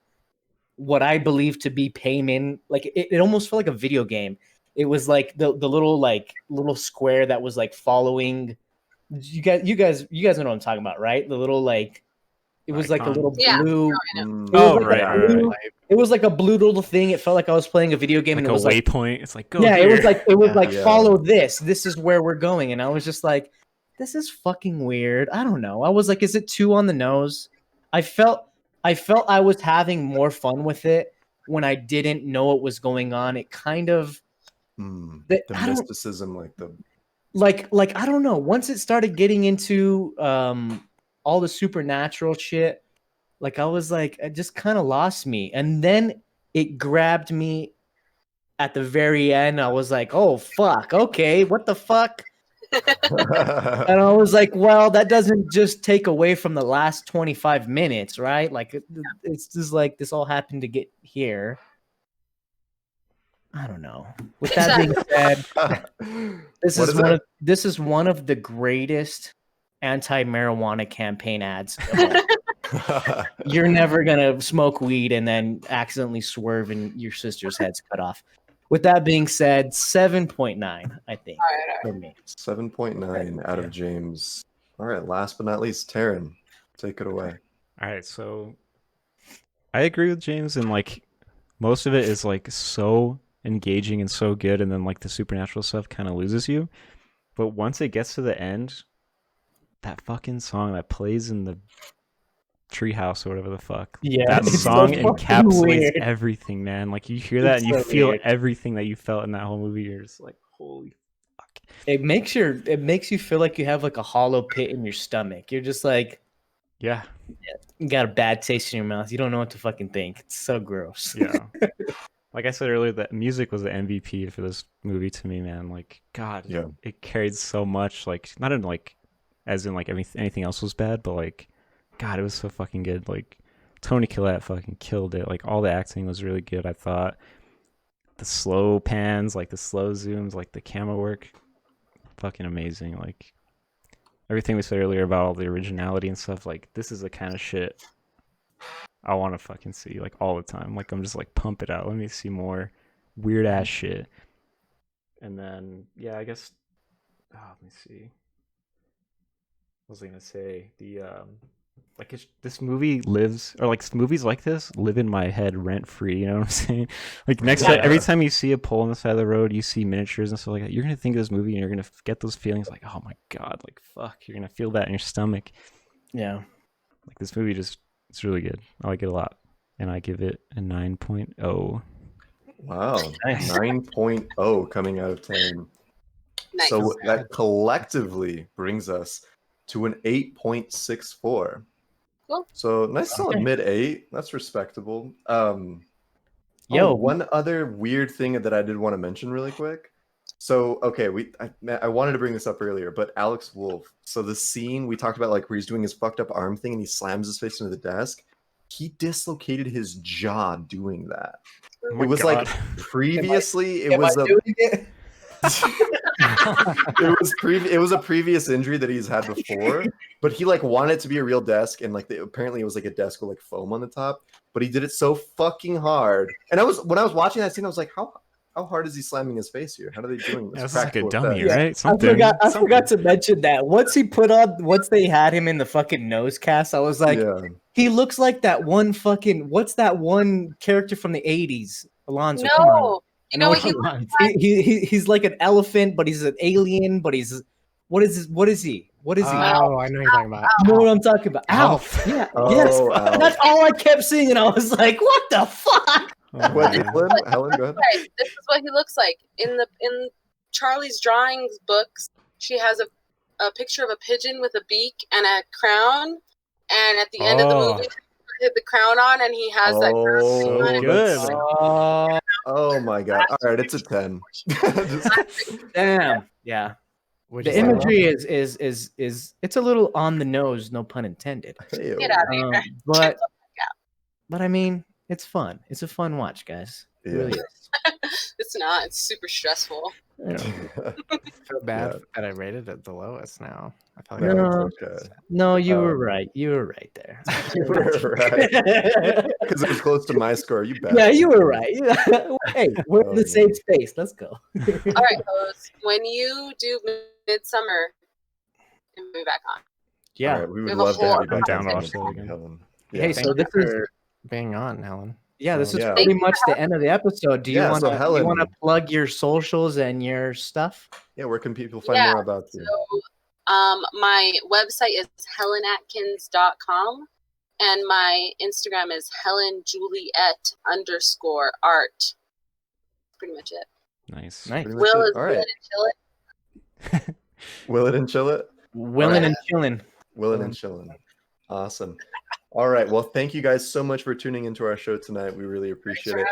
what I believe to be payment. Like, it almost felt like a video game. It was like the little square that was like following. You guys know what I'm talking about, right? The little, like, it was like a little blue. Right. It was like a blue little thing. It felt like I was playing a video game, Like and it was a like waypoint. It's like, go yeah, here. it was like follow this. This is where we're going, and I was just like, this is fucking weird. I don't know. I was like, is it too on the nose? I felt I was having more fun with it when I didn't know what was going on. It kind of the mysticism, like I don't know. Once it started getting into all the supernatural shit, like, I was like, it just kind of lost me. And then it grabbed me at the very end. I was like, oh fuck, okay, what the fuck? And I was like, well, that doesn't just take away from the last 25 minutes, right? Like, it's just like this all happened to get here. I don't know. With that being said, this is one of the greatest anti-marijuana campaign ads of all. You're never gonna smoke weed and then accidentally swerve and your sister's head's cut off. With that being said, 7.9, I think, for me. 7.9 out of James. All right, last but not least, Taryn, take it away. All right, so I agree with James, and like, most of it is like so engaging and so good, and then like the supernatural stuff kind of loses you. But once it gets to the end, that fucking song that plays in the treehouse or whatever the fuck, that song encapsulates everything, man. Like, you hear that and you feel everything that you felt in that whole movie. You're just like, holy fuck. It makes you feel like you have like a hollow pit in your stomach. You're just like, yeah, you got a bad taste in your mouth. You don't know what to fucking think. It's so gross. Yeah. Like I said earlier, that music was the MVP for this movie to me, man. Like, God, it carried so much. Like, not in like, as in like anything else was bad, but like, God, it was so fucking good. Like, Tony Collette fucking killed it. Like, all the acting was really good, I thought. The slow pans, like the slow zooms, like the camera work, fucking amazing. Like, everything we said earlier about all the originality and stuff, like, this is the kind of shit I want to fucking see, like, all the time. Like, I'm just like, pump it out. Let me see more weird ass shit. And then, yeah, I guess, let me see. What was I gonna say? The like, this movie lives, or like movies like this live in my head rent free. You know what I'm saying? Like, every time you see a pole on the side of the road, you see miniatures and stuff like that, you're gonna think of this movie and you're gonna get those feelings like, oh my God, like, fuck, you're gonna feel that in your stomach. Yeah. Like, this movie it's really good. I like it a lot, and I give it a 9.0. Wow, Nice. 9.0 coming out of 10. Nice. So that collectively brings us to an 8.64. Cool. So nice solid Okay. mid 8. That's respectable. Yo. One other weird thing that I did want to mention really quick. So okay, I wanted to bring this up earlier, but Alex Wolff. So the scene we talked about, like where he's doing his fucked up arm thing and he slams his face into the desk. He dislocated his jaw doing that. Oh It my was God. like previously it Am I was a doing it? it was a previous injury that he's had before, but he like wanted it to be a real desk, and like apparently it was like a desk with like foam on the top, but he did it so fucking hard. And when I was watching that scene, I was like, how hard is he slamming his face here? How are they doing this? Yeah, this is like a Practical dummy, effects. right? I Something. forgot to mention that once they had him in the fucking nose cast, I was like, Yeah. he looks like that one fucking, what's that one character from the 80s? Alonzo, come on. No, you know what he He's like an elephant, but he's an alien, but he's what is he? What is he? Oh, I know what you're talking about. You know what I'm talking about? Alf. Alf. Yeah. Oh, Yes. Alf. That's all I kept seeing, and I was like, what the fuck? Oh, What, man. Helen, go ahead. Right, this is what he looks like in Charlie's drawings books. She has a picture of a pigeon with a beak and a crown, and at the end of the Oh. movie, he hit the crown on, and he has that crown So on. good. Oh, Oh my god. All right, it's a 10. Just- damn. Yeah. Which The is like, imagery is it's a little on the nose, no pun intended. Hey-o. Get out of here. But I mean, it's fun. It's a fun watch, guys. It Yeah. really is. It's not. It's super stressful. You know. I feel bad Yeah. that I rated it the lowest now. I feel No, like it's okay. No, you were Um, right. You were right there. You were right. Because it was close to my score. You bet. Yeah, you were right. Hey, we're in Oh, the man. same space. Let's go. All right, fellas. When you do Midsummer, and be back on. Yeah. All right, we would have a love to whole have you back down on to watch Midsummer, that again. Helen. Hey, Yeah. so thank this you is for being on, Helen. this is Yeah. pretty much the end of the episode. Do you Yeah, want so to Helen- plug your socials and your stuff? Yeah, where can people find Yeah, more about you? So, my website is helenatkins.com, and my Instagram is helenjuliet_art. Pretty much it. Nice. Nice. Pretty much Will it. is All Will right. it and chill it. Will it and chill it? Willing and chilling. Willing and chilling. Awesome. All right. Well, thank you guys so much for tuning into our show tonight. We really appreciate it.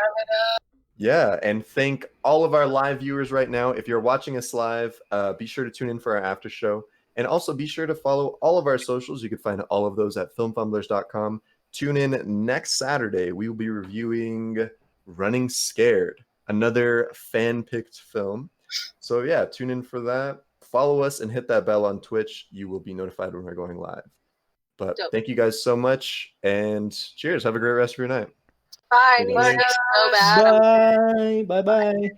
Yeah, and thank all of our live viewers right now. If you're watching us live, be sure to tune in for our after show. And also be sure to follow all of our socials. You can find all of those at filmfumblers.com. Tune in next Saturday. We will be reviewing Running Scared, another fan-picked film. So yeah, tune in for that. Follow us and hit that bell on Twitch. You will be notified when we're going live. But Dope. thank you guys so much, and cheers. Have a great rest of your night. Bye. Bye. So bad. Bye. Bye.